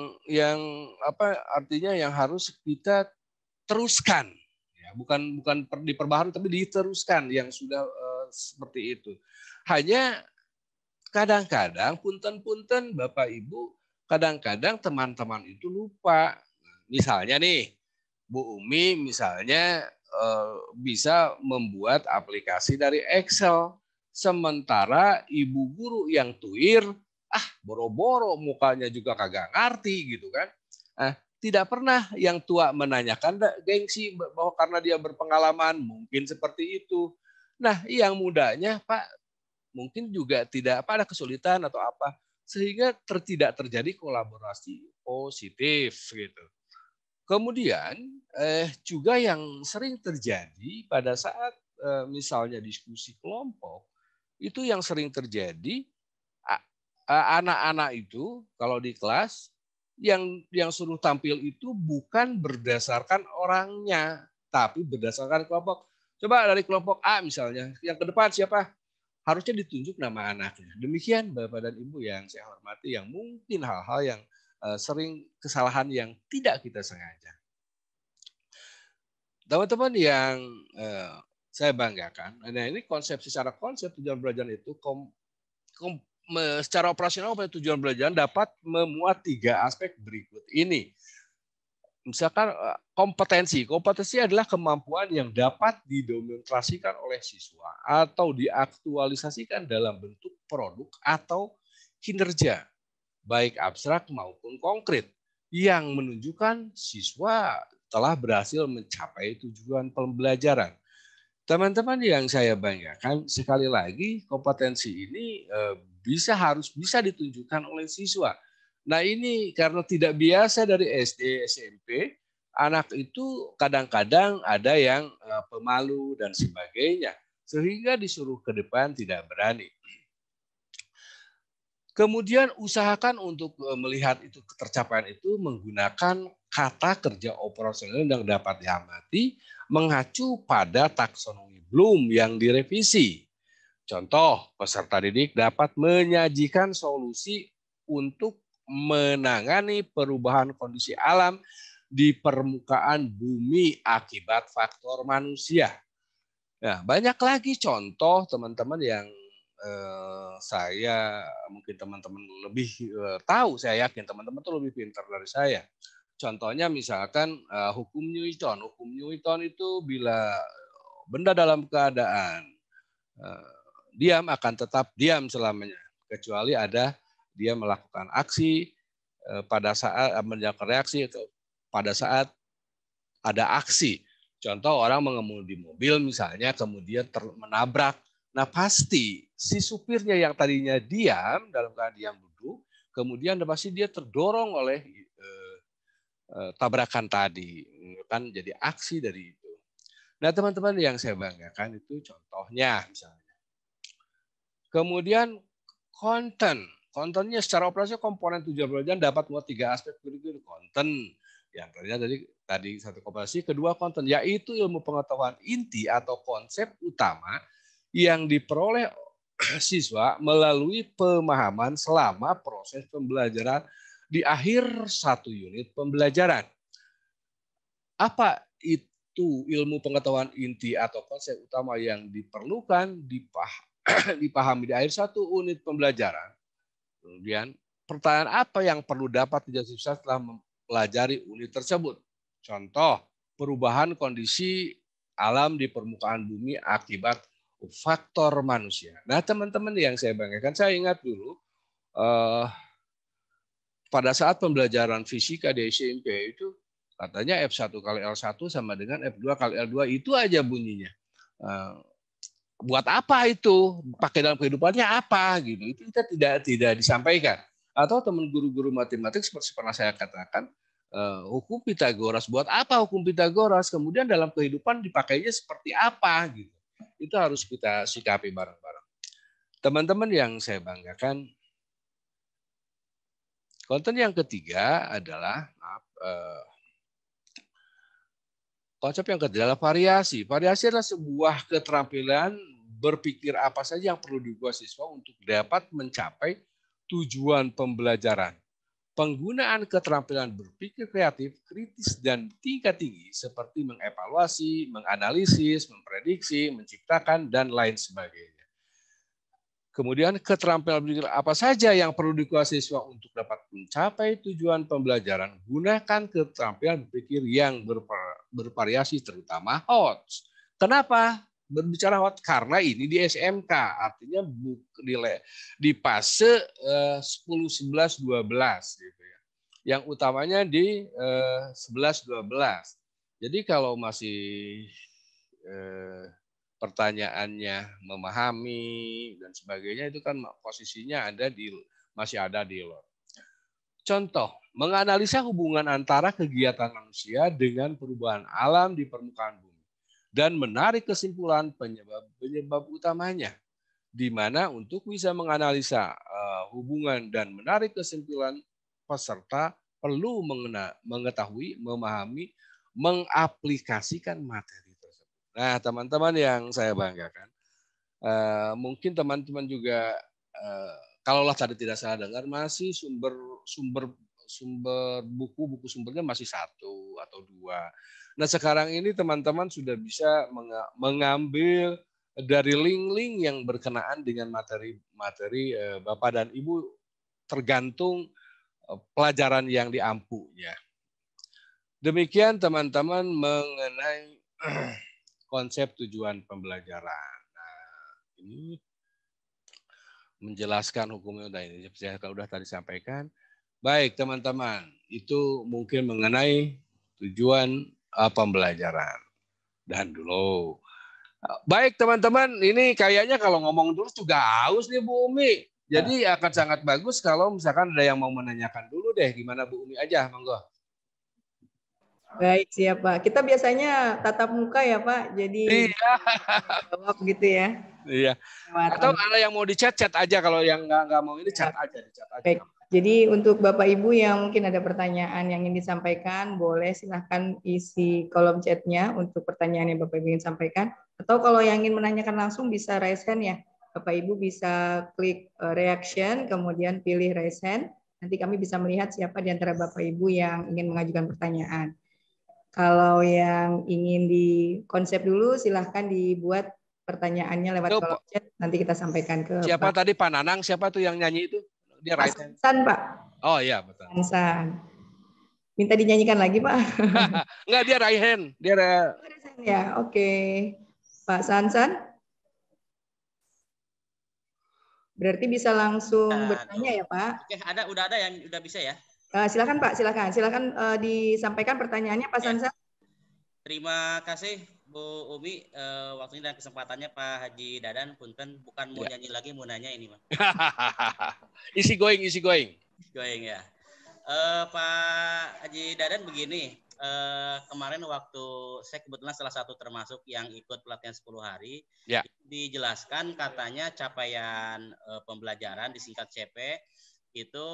Speaker 2: artinya yang harus kita teruskan, ya, bukan diperbaharui tapi diteruskan yang sudah seperti itu. Hanya kadang-kadang punten-punten Bapak Ibu, kadang-kadang teman-teman itu lupa. Misalnya nih, Bu Umi misalnya bisa membuat aplikasi dari Excel. Sementara ibu guru yang tuir, boro-boro mukanya juga kagak ngerti gitu kan. Tidak pernah yang tua menanyakan gengsi bahwa karena dia berpengalaman, mungkin seperti itu. Nah yang mudanya Pak, mungkin juga tidak ada kesulitan atau apa. Sehingga tidak terjadi kolaborasi positif gitu. Kemudian juga yang sering terjadi pada saat misalnya diskusi kelompok, itu yang sering terjadi anak-anak itu kalau di kelas yang suruh tampil itu bukan berdasarkan orangnya, tapi berdasarkan kelompok. Coba dari kelompok A misalnya, yang ke depan siapa? Harusnya ditunjuk nama anaknya. Demikian Bapak dan Ibu yang saya hormati, yang mungkin hal-hal yang sering kesalahan yang tidak kita sengaja. Teman-teman yang saya banggakan, nah ini secara konsep tujuan belajar itu secara operasional tujuan belajar dapat memuat 3 aspek berikut ini. Misalkan kompetensi adalah kemampuan yang dapat didemonstrasikan oleh siswa atau diaktualisasikan dalam bentuk produk atau kinerja, baik abstrak maupun konkret, yang menunjukkan siswa telah berhasil mencapai tujuan pembelajaran. Teman-teman yang saya banggakan, sekali lagi kompetensi ini harus bisa ditunjukkan oleh siswa. Nah ini karena tidak biasa dari SD, SMP, anak itu kadang-kadang ada yang pemalu dan sebagainya, sehingga disuruh ke depan tidak berani. Kemudian usahakan untuk melihat itu ketercapaian itu menggunakan kata kerja operasional yang dapat diamati mengacu pada taksonomi Bloom yang direvisi. Contoh, peserta didik dapat menyajikan solusi untuk menangani perubahan kondisi alam di permukaan bumi akibat faktor manusia. Nah, banyak lagi contoh teman-teman yang saya mungkin teman-teman lebih tahu, saya yakin teman-teman tuh lebih pintar dari saya. contohnya misalkan hukum Newton. Hukum Newton itu bila benda dalam keadaan diam akan tetap diam selamanya, kecuali ada dia melakukan aksi pada saat menjalankan reaksi atau pada saat ada aksi. Contoh orang mengemudi mobil misalnya kemudian menabrak. Nah pasti si supirnya yang tadinya diam dalam keadaan diam duduk, kemudian pasti dia terdorong oleh tabrakan tadi, kan jadi aksi dari itu. Nah teman-teman yang saya banggakan itu contohnya misalnya. Kemudian kontennya secara operasi komponen tujuan pembelajaran dapat membuat 3 aspek berikut. Konten yang tadi satu kompetensi, kedua konten, yaitu ilmu pengetahuan inti atau konsep utama yang diperoleh siswa melalui pemahaman selama proses pembelajaran di akhir satu unit pembelajaran. Apa itu ilmu pengetahuan inti atau konsep utama yang diperlukan dipahami di akhir satu unit pembelajaran? Kemudian pertanyaan apa yang perlu dapat dijawab siswa setelah mempelajari unit tersebut? Contoh, perubahan kondisi alam di permukaan bumi akibat faktor manusia. Nah, teman-teman yang saya banggakan, saya ingat dulu pada saat pembelajaran fisika di SMP itu katanya F1 kali L1 sama dengan F2 kali L2, itu aja bunyinya. Buat apa itu? Pakai dalam kehidupannya apa gitu? Itu kita tidak disampaikan. Atau teman guru-guru matematik seperti pernah saya katakan, hukum Pitagoras, buat apa hukum Pitagoras? Kemudian dalam kehidupan dipakainya seperti apa gitu. Itu harus kita sikapi bareng-bareng. Teman-teman yang saya banggakan, konten yang ketiga adalah konsep yang ketiga adalah variasi. Variasi adalah sebuah keterampilan berpikir apa saja yang perlu dikuasai siswa untuk dapat mencapai tujuan pembelajaran. Penggunaan keterampilan berpikir kreatif, kritis, dan tingkat tinggi seperti mengevaluasi, menganalisis, memprediksi, menciptakan, dan lain sebagainya. Kemudian keterampilan berpikir apa saja yang perlu dikuasai siswa untuk dapat mencapai tujuan pembelajaran. Gunakan keterampilan berpikir yang bervariasi terutama HOTS. Kenapa berbicara HOTS? Karena ini di SMK, artinya di fase 10, 11, 12 gitu ya. Yang utamanya di 11, 12. Jadi kalau masih pertanyaannya memahami dan sebagainya, itu kan posisinya masih ada di lot. Contoh, menganalisa hubungan antara kegiatan manusia dengan perubahan alam di permukaan bumi dan menarik kesimpulan penyebab utamanya, di mana untuk bisa menganalisa hubungan dan menarik kesimpulan, peserta perlu mengetahui, memahami, mengaplikasikan materi. Nah, teman-teman yang saya banggakan, mungkin teman-teman juga, kalaulah tadi tidak salah dengar, masih sumber buku sumbernya masih 1 atau 2. Nah, sekarang ini teman-teman sudah bisa mengambil dari link-link yang berkenaan dengan materi Bapak dan Ibu, tergantung pelajaran yang diampunya. Demikian teman-teman mengenai konsep tujuan pembelajaran. Nah, ini menjelaskan hukumnya ini saya sudah tadi sampaikan. Baik teman-teman, itu mungkin mengenai tujuan pembelajaran. Dan dulu. Baik teman-teman, ini kayaknya kalau ngomong terus juga haus nih Bu Umi. Jadi akan sangat bagus kalau misalkan ada yang mau menanyakan dulu deh. Gimana Bu Umi aja, monggo.
Speaker 1: Baik, siap Pak. Kita biasanya tatap muka ya Pak, jadi jawab gitu ya.
Speaker 2: Iya. Atau ada yang mau di-chat aja, kalau yang nggak mau ini chat aja, di-chat aja.
Speaker 1: Baik. Jadi untuk Bapak Ibu yang mungkin ada pertanyaan yang ingin disampaikan, boleh silahkan isi kolom chatnya untuk pertanyaan yang Bapak Ibu ingin sampaikan. Atau kalau yang ingin menanyakan langsung bisa raise hand ya. Bapak Ibu bisa klik reaction, kemudian pilih raise hand. Nanti kami bisa melihat siapa di antara Bapak Ibu yang ingin mengajukan pertanyaan. Kalau yang ingin di konsep dulu, silahkan dibuat pertanyaannya lewat kolom chat. Nanti kita sampaikan ke
Speaker 2: siapa Pak. Tadi Pak Nanang, siapa tuh yang nyanyi itu? Dia
Speaker 1: Pak Sansan, Pak.
Speaker 2: Oh iya, betul.
Speaker 1: Sansan. Minta dinyanyikan lagi, Pak.
Speaker 2: Enggak, dia right hand. Dia ada...
Speaker 1: Ya, oke. Pak Sansan? Berarti bisa langsung bertanya ya, Pak?
Speaker 4: Oke, udah ada yang udah bisa ya?
Speaker 1: Silakan Pak, silakan. Silakan disampaikan pertanyaannya Pak Sansan.
Speaker 4: Terima kasih Bu Umi, waktunya dan kesempatannya Pak Haji Dadan. Punten, bukan mau nyanyi lagi, mau nanya ini, Pak.
Speaker 2: Easy going.
Speaker 4: Going ya. Pak Haji Dadan begini, kemarin waktu saya kebetulan salah satu termasuk yang ikut pelatihan 10 hari, dijelaskan katanya capaian pembelajaran disingkat CP itu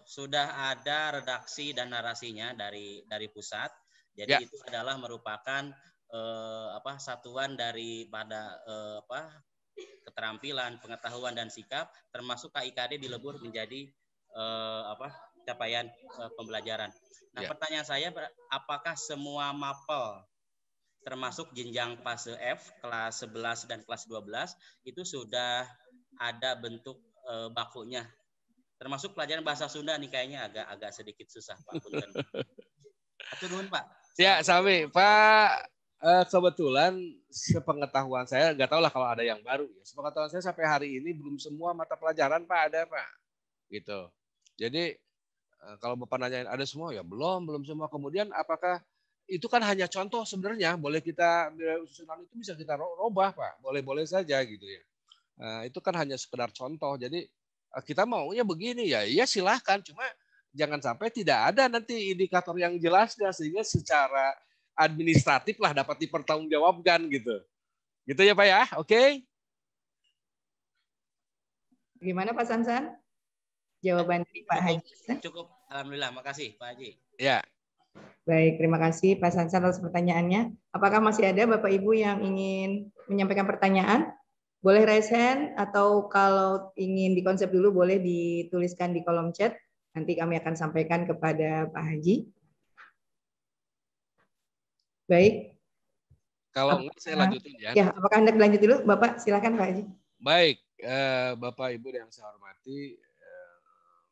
Speaker 4: sudah ada redaksi dan narasinya dari pusat. Jadi itu adalah merupakan satuan daripada keterampilan, pengetahuan dan sikap, termasuk KIKD dilebur menjadi capaian pembelajaran. Nah, pertanyaan saya, apakah semua mapel termasuk jenjang fase F kelas 11 dan kelas 12 itu sudah ada bentuk bakunya? Termasuk pelajaran bahasa Sunda nih kayaknya agak sedikit susah, Pak. Punten. Atur nuhun, Pak.
Speaker 2: Ya, Sami, Pak. Kebetulan sepengetahuan saya, nggak tahu lah kalau ada yang baru. Ya. Sepengetahuan saya sampai hari ini belum semua mata pelajaran Pak ada, Pak. Gitu. Jadi kalau Bapak nanyain ada semua, ya belum semua. Kemudian apakah itu kan hanya contoh sebenarnya, boleh kita susunan itu bisa kita robah, Pak. Boleh-boleh saja gitu ya. Itu kan hanya sekedar contoh. Jadi kita maunya begini ya, iya silahkan. Cuma jangan sampai tidak ada nanti indikator yang jelasnya sehingga secara administratif lah dapat dipertanggungjawabkan gitu. Gitu ya Pak ya, oke?
Speaker 1: Gimana Pak Sansan? Jawaban dari Pak Haji.
Speaker 4: Cukup, alhamdulillah, makasih Pak Haji.
Speaker 2: Ya.
Speaker 1: Baik, terima kasih Pak Sansan atas pertanyaannya. Apakah masih ada Bapak Ibu yang ingin menyampaikan pertanyaan? Boleh raise hand atau kalau ingin dikonsep dulu boleh dituliskan di kolom chat. Nanti kami akan sampaikan kepada Pak Haji. Baik.
Speaker 2: Kalau enggak saya lanjutin ya.
Speaker 1: Ya, apakah hendak dilanjut dulu? Bapak silakan Pak Haji.
Speaker 2: Baik, Bapak Ibu yang saya hormati,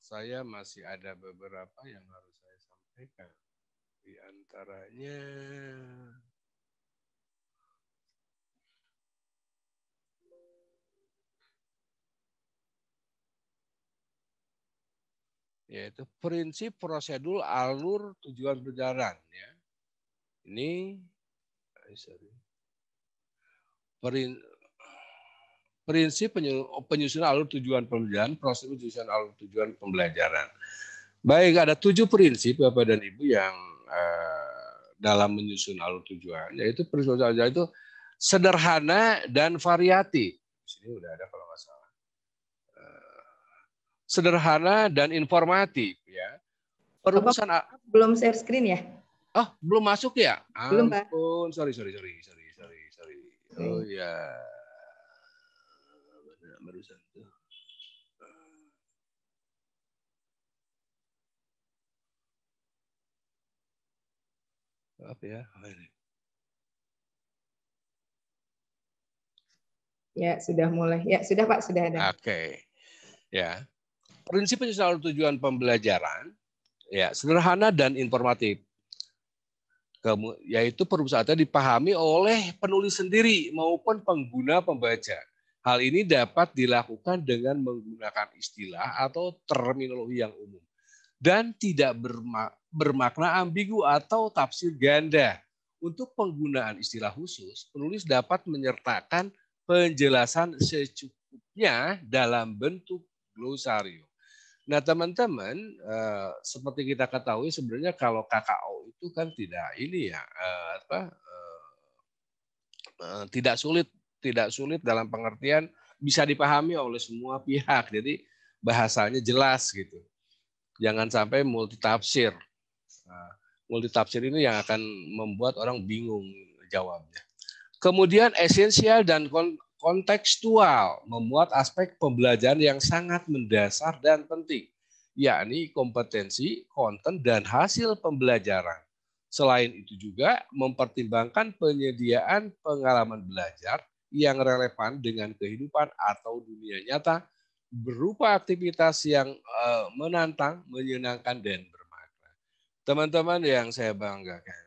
Speaker 2: saya masih ada beberapa yang harus saya sampaikan. Di antaranya yaitu prinsip prosedur alur tujuan perjalanan ya. Ini prinsip penyusunan alur tujuan pembelajaran, proses penyusunan alur tujuan pembelajaran. Baik, ada 7 prinsip Bapak dan Ibu yang dalam menyusun alur tujuan, yaitu prinsip itu sederhana dan variatif. Di sini udah ada kalau nggak salah. Sederhana dan informatif ya. Perumusan
Speaker 1: belum share screen ya?
Speaker 2: Oh, belum masuk ya?
Speaker 1: Belum, Pak.
Speaker 2: Ampun, sorry. Oh ya. Barusan tuh. Apa ya?
Speaker 1: Ya, sudah mulai. Ya, sudah Pak, sudah ada.
Speaker 2: Oke. Ya. Prinsip penyusunan tujuan pembelajaran ya sederhana dan informatif. Yaitu perusahaannya dipahami oleh penulis sendiri maupun pengguna pembaca. Hal ini dapat dilakukan dengan menggunakan istilah atau terminologi yang umum dan tidak bermakna ambigu atau tafsir ganda. Untuk penggunaan istilah khusus, penulis dapat menyertakan penjelasan secukupnya dalam bentuk glosarium. Nah, teman-teman, seperti kita ketahui sebenarnya kalau KKO itu kan tidak ini ya, tidak sulit dalam pengertian bisa dipahami oleh semua pihak. Jadi bahasanya jelas gitu. Jangan sampai multitafsir. Nah, multitafsir ini yang akan membuat orang bingung jawabnya. Kemudian esensial dan kontekstual, memuat aspek pembelajaran yang sangat mendasar dan penting, yakni kompetensi, konten, dan hasil pembelajaran. Selain itu juga mempertimbangkan penyediaan pengalaman belajar yang relevan dengan kehidupan atau dunia nyata berupa aktivitas yang menantang, menyenangkan, dan bermakna. Teman-teman yang saya banggakan,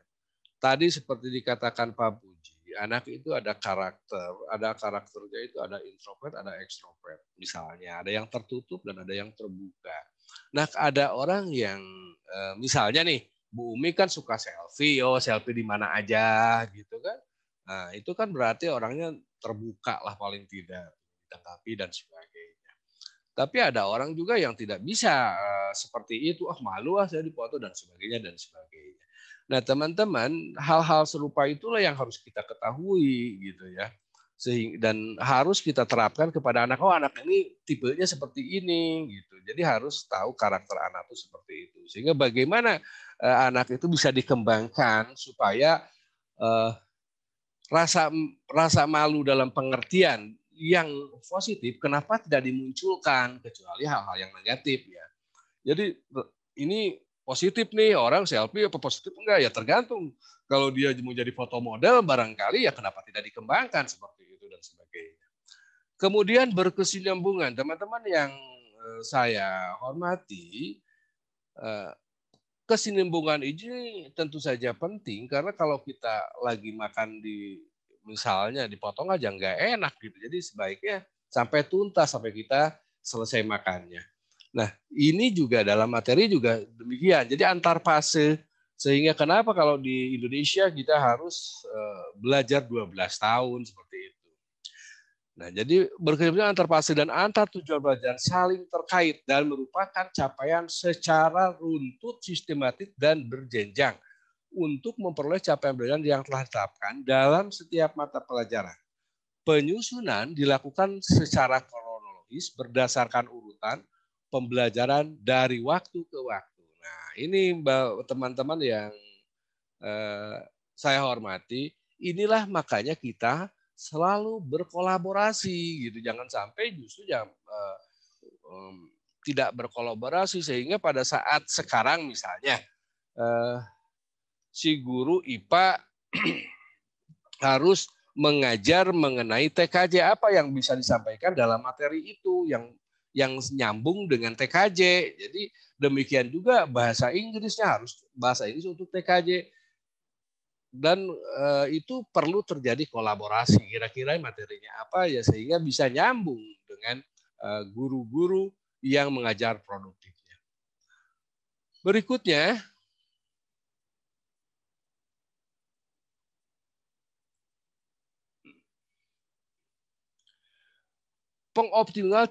Speaker 2: tadi seperti dikatakan Pak Puji, anak itu ada karakternya itu ada introvert, ada ekstrovert. Misalnya ada yang tertutup dan ada yang terbuka. Nah, ada orang yang misalnya nih, Bu Umi kan suka selfie, selfie di mana aja gitu kan. Nah, itu kan berarti orangnya terbuka lah paling tidak, ditanggapi dan sebagainya. Tapi ada orang juga yang tidak bisa seperti itu, malu saya dipoto dan sebagainya dan sebagainya. Nah, teman-teman, hal-hal serupa itulah yang harus kita ketahui gitu ya. Dan harus kita terapkan kepada anak, anak ini tipenya seperti ini gitu. Jadi harus tahu karakter anak itu seperti itu. Sehingga bagaimana anak itu bisa dikembangkan supaya rasa malu dalam pengertian yang positif, kenapa tidak dimunculkan kecuali hal-hal yang negatif ya. Jadi ini positif nih, orang selfie apa positif enggak ya tergantung. Kalau dia mau jadi foto model barangkali ya kenapa tidak dikembangkan seperti itu dan sebagainya. Kemudian berkesinambungan, teman-teman yang saya hormati, kesinambungan ini tentu saja penting karena kalau kita lagi makan misalnya dipotong aja nggak enak gitu. Jadi sebaiknya sampai tuntas sampai kita selesai makannya. Nah, ini juga dalam materi juga demikian. Jadi antar fase, sehingga kenapa kalau di Indonesia kita harus belajar 12 tahun seperti itu. Nah, jadi berkesinambungan antar fase dan antar tujuan belajar saling terkait dan merupakan capaian secara runtut, sistematik, dan berjenjang untuk memperoleh capaian belajar yang telah ditetapkan dalam setiap mata pelajaran. Penyusunan dilakukan secara kronologis berdasarkan urutan pembelajaran dari waktu ke waktu. Nah, ini teman-teman yang saya hormati, inilah makanya kita selalu berkolaborasi gitu. Jangan sampai justru tidak berkolaborasi sehingga pada saat sekarang misalnya si guru IPA harus mengajar mengenai TKJ, apa yang bisa disampaikan dalam materi itu yang nyambung dengan TKJ. Jadi demikian juga bahasa Inggrisnya harus bahasa Inggris untuk TKJ. Dan itu perlu terjadi kolaborasi. Kira-kira materinya apa ya sehingga bisa nyambung dengan guru-guru yang mengajar produktifnya. Berikutnya, pengoptimalan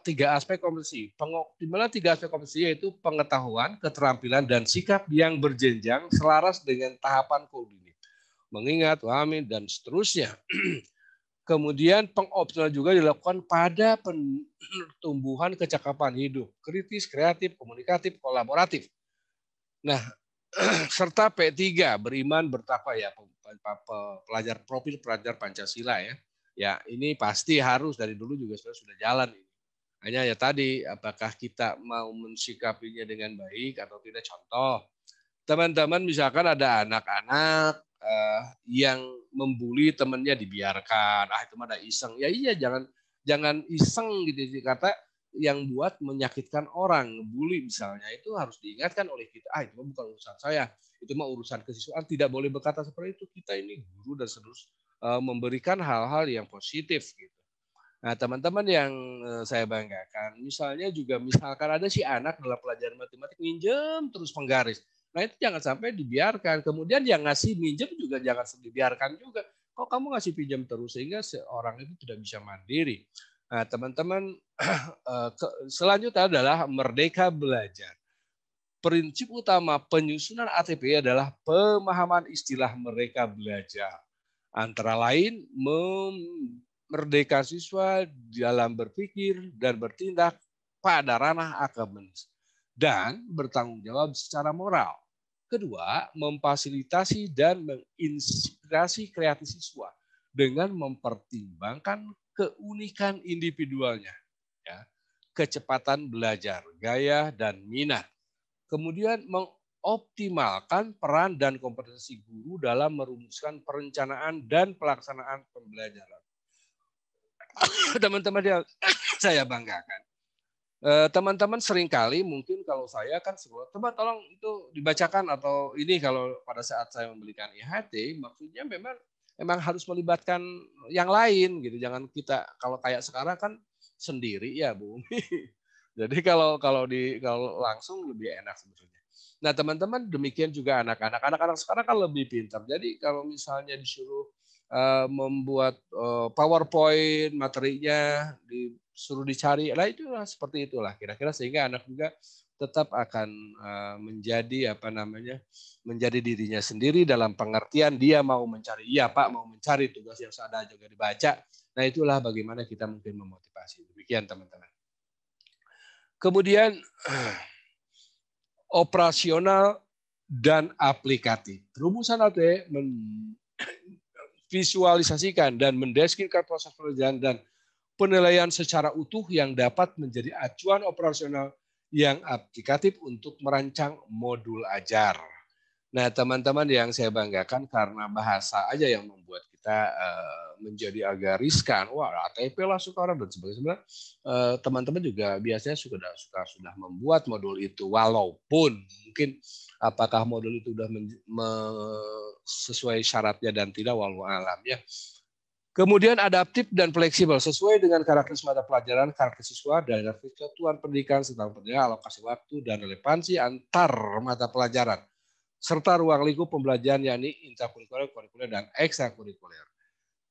Speaker 2: tiga aspek kompetensi. Pengoptimalan tiga aspek kompetensi yaitu pengetahuan, keterampilan, dan sikap yang berjenjang selaras dengan tahapan kognitif. Mengingat, memahami, dan seterusnya. Kemudian pengoptimalan juga dilakukan pada pertumbuhan kecakapan hidup, kritis, kreatif, komunikatif, kolaboratif. Nah, serta P3, beriman, bertakwa ya, profil pelajar Pancasila ya. Ya, ini pasti harus dari dulu juga sudah jalan ini. Hanya ya tadi, apakah kita mau mensikapinya dengan baik atau tidak. Contoh, teman-teman misalkan ada anak-anak yang membuli temannya dibiarkan, itu mah ada iseng. Ya iya, jangan iseng gitu kata yang buat menyakitkan orang, bully misalnya, itu harus diingatkan oleh kita. Itu mah bukan urusan saya, itu mah urusan kesiswaan. Tidak boleh berkata seperti itu. Kita ini guru dan seterusnya memberikan hal-hal yang positif gitu. Nah, teman-teman yang saya banggakan, misalnya juga misalkan ada si anak dalam pelajaran matematik minjem terus penggaris. Nah, itu jangan sampai dibiarkan. Kemudian yang ngasih minjem juga jangan dibiarkan juga. Kok kamu ngasih pinjam terus sehingga seorang itu tidak bisa mandiri. Nah, teman-teman, selanjutnya adalah merdeka belajar. Prinsip utama penyusunan ATP adalah pemahaman istilah merdeka belajar. Antara lain, merdeka siswa dalam berpikir dan bertindak pada ranah akademis dan bertanggung jawab secara moral. Kedua, memfasilitasi dan menginspirasi kreatif siswa dengan mempertimbangkan keunikan individualnya, ya, kecepatan belajar, gaya, dan minat. Kemudian optimalkan peran dan kompetensi guru dalam merumuskan perencanaan dan pelaksanaan pembelajaran. Teman-teman yang saya banggakan, Teman-teman seringkali mungkin kalau saya kan coba tolong itu dibacakan atau ini kalau pada saat saya memberikan IHT maksudnya memang harus melibatkan yang lain gitu. Jangan kita kalau kayak sekarang kan sendiri ya Bu. Jadi kalau langsung lebih enak sebetulnya. Nah teman-teman demikian juga anak-anak sekarang kan lebih pintar. Jadi kalau misalnya disuruh membuat PowerPoint materinya disuruh dicari, lah itulah seperti itulah kira-kira sehingga anak juga tetap akan menjadi menjadi dirinya sendiri dalam pengertian dia mau mencari, iya Pak mau mencari tugas yang ada juga dibaca. Nah itulah bagaimana kita mungkin memotivasi. Demikian teman-teman. Kemudian operasional dan aplikatif. Rumusan AT visualisasikan dan mendeskripsikan proses penelitian dan penilaian secara utuh yang dapat menjadi acuan operasional yang aplikatif untuk merancang modul ajar. Nah, teman-teman yang saya banggakan karena bahasa aja yang membuat kita menjadi agak riskan. Wah, ATP lah sekarang dan sebagainya. Teman-teman juga biasanya sudah membuat modul itu, walaupun mungkin apakah modul itu sudah sesuai syaratnya dan tidak, walau alam ya. Kemudian adaptif dan fleksibel sesuai dengan karakteristik mata pelajaran, karakter siswa, dan kesatuan pendidikan serta pendidikan, alokasi waktu dan relevansi antar mata pelajaran serta ruang lingkup pembelajaran yakni intrakurikuler, kurikuler, dan ekstrakurikuler.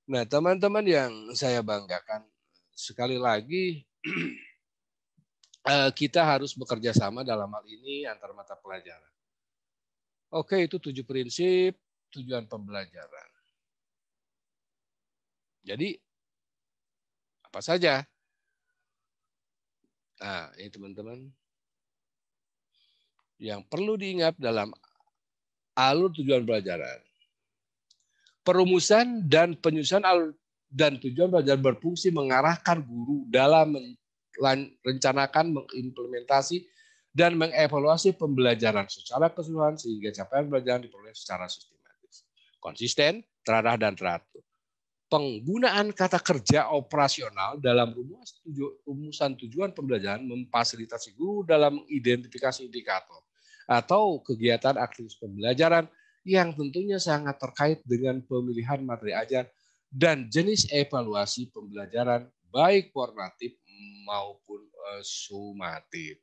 Speaker 2: Nah, teman-teman yang saya banggakan, sekali lagi kita harus bekerja sama dalam hal ini antar mata pelajaran. Oke, itu 7 prinsip tujuan pembelajaran. Jadi, apa saja? Nah, ini teman-teman. Yang perlu diingat dalam alur tujuan pelajaran. Perumusan dan penyusunan alur dan tujuan pelajaran berfungsi mengarahkan guru dalam merencanakan, mengimplementasi, dan mengevaluasi pembelajaran secara keseluruhan sehingga capaian pembelajaran diperoleh secara sistematis, konsisten, terarah, dan teratur. Penggunaan kata kerja operasional dalam rumusan tujuan pembelajaran memfasilitasi guru dalam mengidentifikasi indikator atau kegiatan aktivitas pembelajaran yang tentunya sangat terkait dengan pemilihan materi ajar dan jenis evaluasi pembelajaran baik formatif maupun sumatif.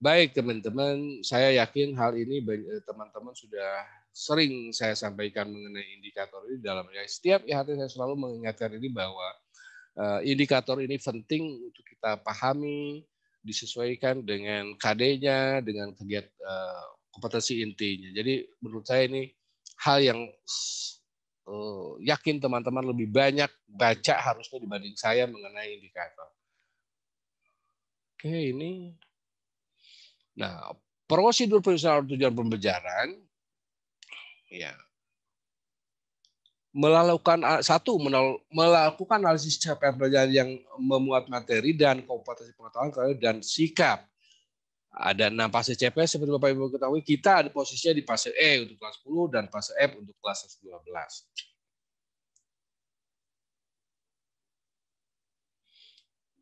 Speaker 2: Baik teman-teman, saya yakin hal ini teman-teman sudah sering saya sampaikan mengenai indikator ini dalam setiap IHT saya selalu mengingatkan ini bahwa indikator ini penting untuk kita pahami, disesuaikan dengan KD-nya, dengan kegiatan kompetensi intinya. Jadi menurut saya ini hal yang yakin teman-teman lebih banyak baca harusnya dibanding saya mengenai indikator. Oke, ini. Nah, prosedur penyusunan tujuan pembelajaran ya melakukan analisis capaian pembelajaran yang memuat materi dan kompetensi pengetahuan dan sikap. Ada 6 fase CPS seperti Bapak Ibu ketahui, kita ada posisinya di fase E untuk kelas 10 dan fase F untuk kelas 12.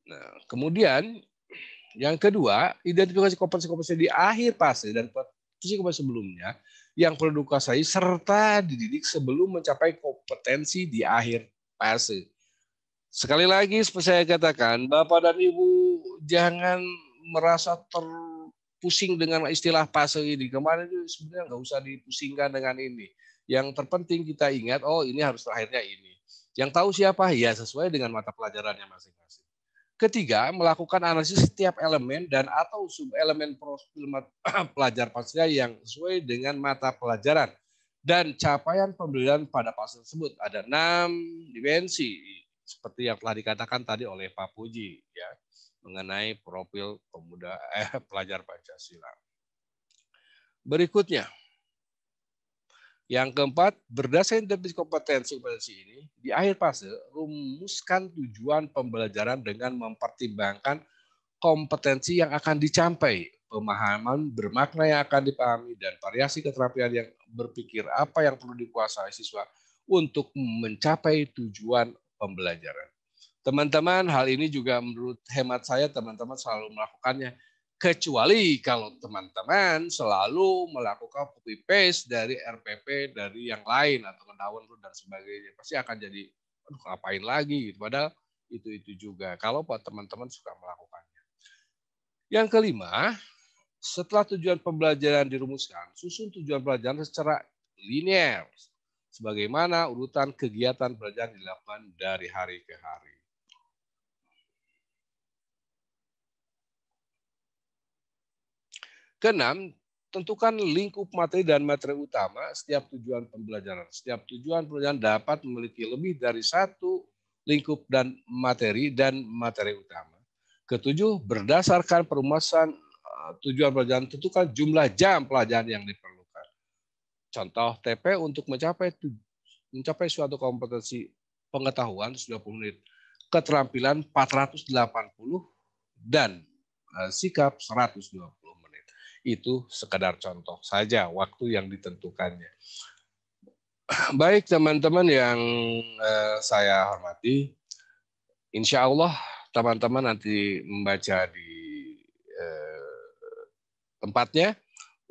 Speaker 2: Nah, kemudian yang kedua, identifikasi kompetensi di akhir fase dan kompetensi sebelumnya yang perlu dikuasai serta dididik sebelum mencapai kompetensi di akhir fase. Sekali lagi seperti saya katakan, Bapak dan Ibu jangan merasa terpusing dengan istilah fase ini. Kemarin itu sebenarnya nggak usah dipusingkan dengan ini. Yang terpenting kita ingat, oh ini harus terakhirnya ini. Yang tahu siapa? Ya sesuai dengan mata pelajarannya masing-masing. Ketiga, melakukan analisis setiap elemen dan atau sub-elemen profil pelajar pasca yang sesuai dengan mata pelajaran dan capaian pembelajaran pada fase tersebut. Ada 6 dimensi seperti yang telah dikatakan tadi oleh Pak Puji ya mengenai profil pelajar Pancasila. Berikutnya, yang keempat, berdasarkan definisi kompetensi ini, di akhir fase, rumuskan tujuan pembelajaran dengan mempertimbangkan kompetensi yang akan dicapai, pemahaman bermakna yang akan dipahami, dan variasi keterampilan yang berpikir apa yang perlu dikuasai siswa untuk mencapai tujuan pembelajaran. Teman-teman, hal ini juga menurut hemat saya teman-teman selalu melakukannya. Kecuali kalau teman-teman selalu melakukan copy paste dari RPP dari yang lain atau mendownload dan sebagainya. Pasti akan jadi, aduh ngapain lagi gitu. Padahal itu juga kalau teman-teman suka melakukannya. Yang kelima, setelah tujuan pembelajaran dirumuskan, susun tujuan pembelajaran secara linear. Sebagaimana urutan kegiatan belajar dilakukan dari hari ke hari. Keenam, tentukan lingkup materi dan materi utama setiap tujuan pembelajaran. Setiap tujuan pembelajaran dapat memiliki lebih dari satu lingkup dan materi utama. Ketujuh, berdasarkan perumusan tujuan pelajaran, tentukan jumlah jam pelajaran yang diperlukan. Contoh TP untuk mencapai suatu kompetensi pengetahuan 90 menit, keterampilan 480 dan sikap 120 menit. Itu sekadar contoh saja waktu yang ditentukannya. Baik teman-teman yang saya hormati, insya Allah teman-teman nanti membaca di tempatnya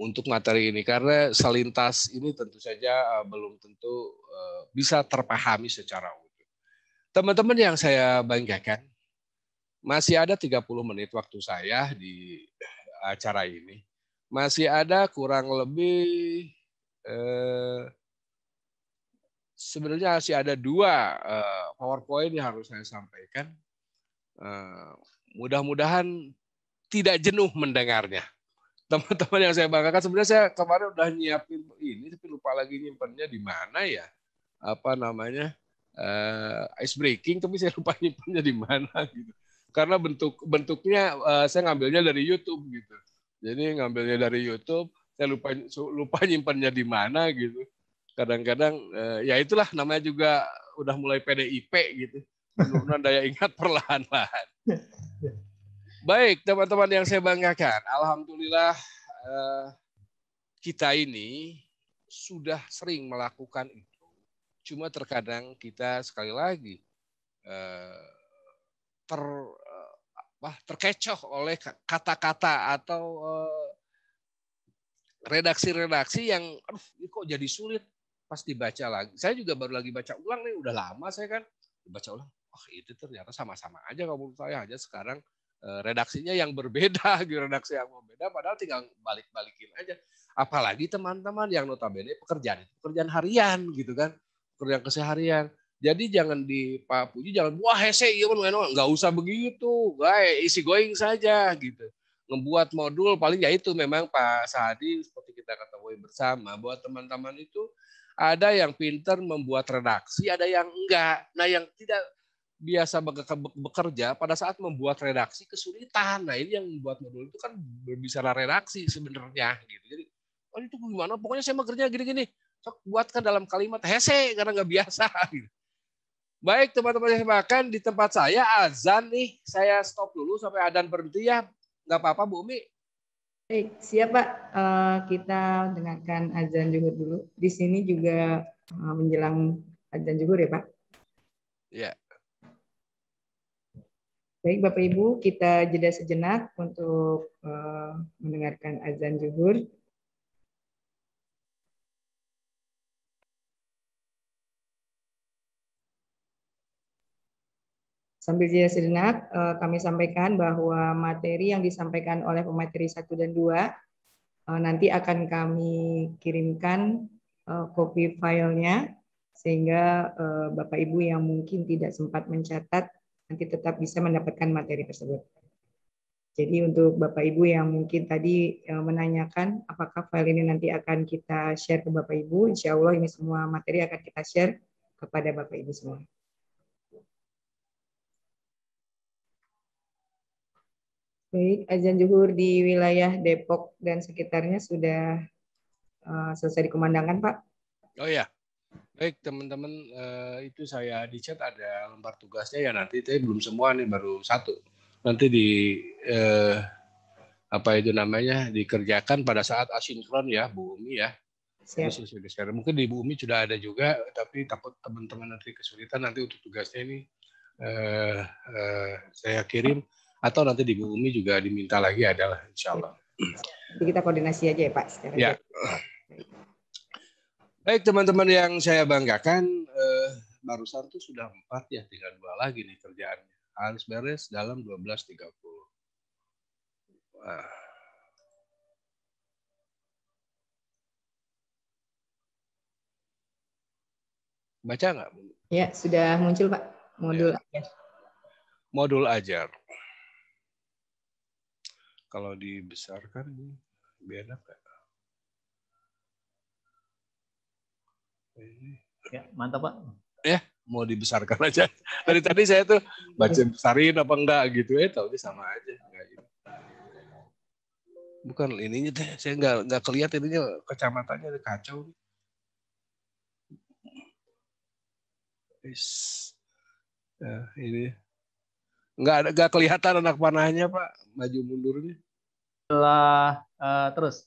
Speaker 2: untuk materi ini, karena selintas ini tentu saja belum tentu bisa terpahami secara utuh. Teman-teman yang saya banggakan, masih ada 30 menit waktu saya di acara ini. Masih ada kurang lebih sebenarnya masih ada 2 PowerPoint yang harus saya sampaikan. Mudah-mudahan tidak jenuh mendengarnya. Teman-teman yang saya banggakan, sebenarnya saya kemarin udah nyiapin ini, tapi lupa lagi nyimpannya di mana ya. Apa namanya? Ice breaking, tapi saya lupa nyimpannya di mana gitu. Karena bentuknya saya ngambilnya dari YouTube gitu. Jadi ngambilnya dari YouTube, saya lupa nyimpannya di mana gitu. Kadang-kadang ya itulah namanya juga udah mulai PDIP gitu. Penurunan daya ingat perlahan-lahan. Baik, teman-teman yang saya banggakan, alhamdulillah kita ini sudah sering melakukan itu. Cuma terkadang kita sekali lagi terkecoh oleh kata-kata atau redaksi-redaksi yang kok jadi sulit pas dibaca lagi. Saya juga baru lagi baca ulang nih, udah lama saya kan baca ulang. Itu ternyata sama-sama aja kalau menurut saya, aja sekarang redaksinya yang berbeda, redaksi yang berbeda, padahal tinggal balik-balikin aja. Apalagi teman-teman yang notabene pekerjaan harian gitu kan, pekerjaan keseharian. Jadi jangan di Pak Puji jangan wah hese iya nggak usah begitu, guys easy going saja gitu. Ngebuat modul paling ya itu memang Pak Sahadi seperti kita ketahui bersama bahwa teman-teman itu ada yang pintar membuat redaksi, ada yang enggak. Nah yang tidak biasa bekerja pada saat membuat redaksi kesulitan. Nah ini yang membuat modul itu kan berbicara redaksi sebenarnya gitu. Jadi itu gimana? Pokoknya saya bekerja gini-gini. Buatkan dalam kalimat hese karena nggak biasa. Gitu. Baik teman-teman yang makan di tempat saya azan nih. Saya stop dulu sampai adzan berhenti ya. Nggak apa-apa Bu Umi.
Speaker 1: Baik, siap Pak. Kita dengarkan azan zuhur dulu. Di sini juga menjelang azan zuhur ya Pak.
Speaker 2: Ya.
Speaker 1: Baik Bapak Ibu, kita jeda sejenak untuk mendengarkan azan zuhur. Sambil jeda sejenak, kami sampaikan bahwa materi yang disampaikan oleh pemateri 1 dan 2 nanti akan kami kirimkan copy filenya sehingga Bapak Ibu yang mungkin tidak sempat mencatat nanti tetap bisa mendapatkan materi tersebut. Jadi untuk Bapak Ibu yang mungkin tadi menanyakan apakah file ini nanti akan kita share ke Bapak Ibu, insya Allah ini semua materi akan kita share kepada Bapak Ibu semua. Baik, azan zuhur di wilayah Depok dan sekitarnya sudah selesai dikumandangkan Pak.
Speaker 2: Oh ya. Baik teman-teman, itu saya di chat ada lembar tugasnya ya nanti, tapi belum semua nih, baru 1. Nanti dikerjakan pada saat asinkron ya Bu Umi ya. Siap. Mungkin di Bu Umi sudah ada juga, tapi takut teman-teman nanti kesulitan nanti untuk tugasnya ini saya kirim, atau nanti di Bu Umi juga diminta lagi adalah insya Allah.
Speaker 1: Jadi kita koordinasi aja ya Pak.
Speaker 2: Ya. Baik teman-teman yang saya banggakan, barusan tuh sudah 4 ya, tinggal 2 lagi nih kerjaannya. Harus beres dalam 12.30. Baca nggak?
Speaker 1: Ya, sudah muncul Pak. Modul ajar.
Speaker 2: Modul ajar. Kalau dibesarkan ini beda nggak?
Speaker 3: Ya, mantap Pak.
Speaker 2: Ya, mau dibesarkan aja. Dari tadi saya tuh baca besarin apa enggak gitu, tahu sama aja. Enggak gitu. Bukan ininya deh, saya nggak kelihatan ininya, kacamatannya kacau. Ini nggak kelihatan anak panahnya Pak, maju mundurnya.
Speaker 3: Setelah terus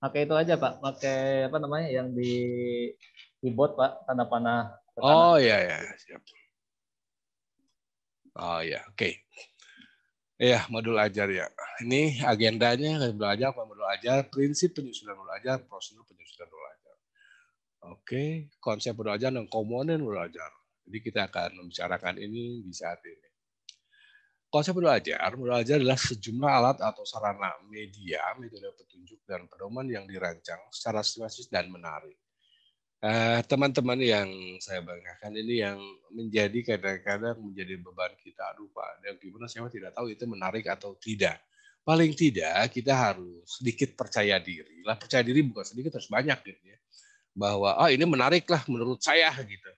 Speaker 3: pakai itu aja Pak, pakai apa namanya yang di keyboard Pak, tanda panah.
Speaker 2: Oh iya ya, siap. Oh ya, oke. Ya, modul ajar ya. Ini agendanya modul ajar, modul ajar, prinsip penyusunan modul ajar, prosedur penyusunan modul ajar. Oke, konsep modul ajar dan komponen modul ajar. Jadi kita akan membicarakan ini di saat ini. Konsep modul ajar adalah sejumlah alat atau sarana media, metode petunjuk dan pedoman yang dirancang secara sistematis dan menarik. Teman-teman yang saya banggakan ini yang menjadi kadang-kadang menjadi beban kita, aduh Pak, dan gimana saya tidak tahu itu menarik atau tidak. Paling tidak kita harus sedikit percaya diri. Lah percaya diri bukan sedikit, harus banyak gitu ya. Bahwa ini menarik lah menurut saya gitu.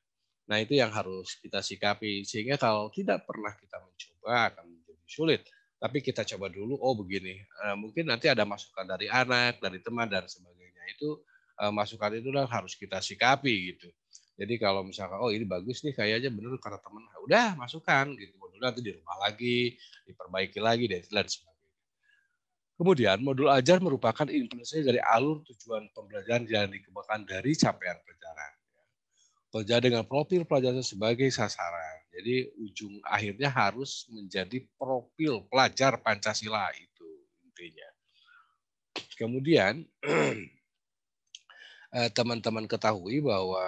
Speaker 2: Nah itu yang harus kita sikapi, sehingga kalau tidak pernah kita mencoba akan menjadi sulit. Tapi kita coba dulu, begini, mungkin nanti ada masukan dari anak, dari teman dan sebagainya. Itu masukan itu harus kita sikapi gitu. Jadi kalau misalkan ini bagus nih kayaknya bener karena teman, udah masukkan gitu. Modul nanti dirubah lagi, diperbaiki lagi dan sebagainya. Kemudian modul ajar merupakan implementasi dari alur tujuan pembelajaran yang dikembangkan dari capaian pelajaran. Kerja dengan profil pelajaran sebagai sasaran. Jadi ujung akhirnya harus menjadi profil pelajar Pancasila itu intinya. Kemudian teman-teman ketahui bahwa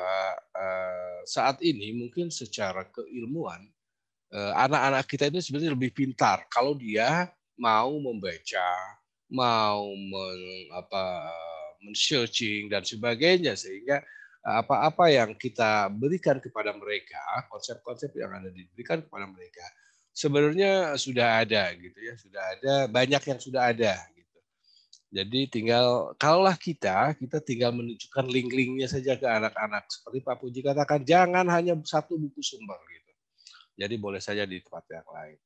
Speaker 2: saat ini mungkin secara keilmuan anak-anak kita itu sebenarnya lebih pintar kalau dia mau membaca, mau men-searching dan sebagainya, sehingga apa-apa yang kita berikan kepada mereka, konsep-konsep yang ada diberikan kepada mereka sebenarnya sudah ada gitu ya, sudah ada, banyak yang sudah ada gitu. Jadi tinggal kalaulah kita tinggal menunjukkan link-linknya saja ke anak-anak, seperti Pak Puji katakan, jangan hanya satu buku sumber gitu. Jadi boleh saja di tempat yang lain.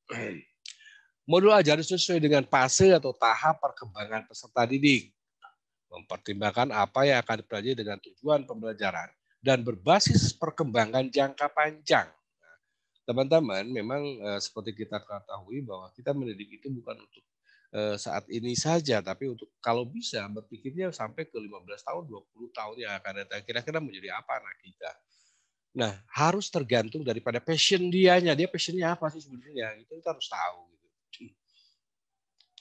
Speaker 2: Modul ajar sesuai dengan fase atau tahap perkembangan peserta didik. Mempertimbangkan apa yang akan dipelajari dengan tujuan pembelajaran dan berbasis perkembangan jangka panjang. Teman-teman, memang seperti kita ketahui bahwa kita mendidik itu bukan untuk saat ini saja, tapi untuk kalau bisa berpikirnya sampai ke 15 tahun, 20 tahun yang akan datang. Kira-kira menjadi apa anak kita. Nah, harus tergantung daripada passion dianya. Dia passionnya apa sih sebenarnya? Itu kita harus tahu.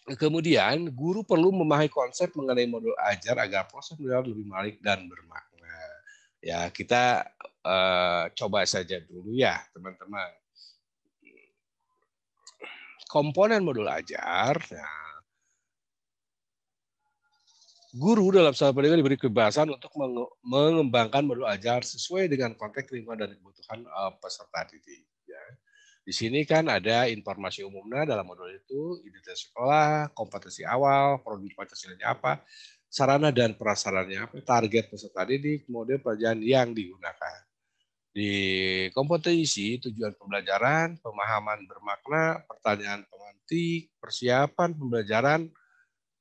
Speaker 2: Kemudian, guru perlu memahami konsep mengenai modul ajar agar proses belajar lebih menarik dan bermakna. Ya, kita coba saja dulu ya, teman-teman. Komponen modul ajar, guru dalam salah pendidikan diberi kebebasan untuk mengembangkan modul ajar sesuai dengan konteks lingkungan dan kebutuhan peserta didik. Ya. Di sini kan ada informasi umumnya dalam modul itu, identitas sekolah, kompetensi awal, produk Pancasilanya apa, sarana dan prasarannya apa, target peserta didik, model pelajaran yang digunakan. Di kompetensi, tujuan pembelajaran, pemahaman bermakna, pertanyaan pemantik, persiapan pembelajaran,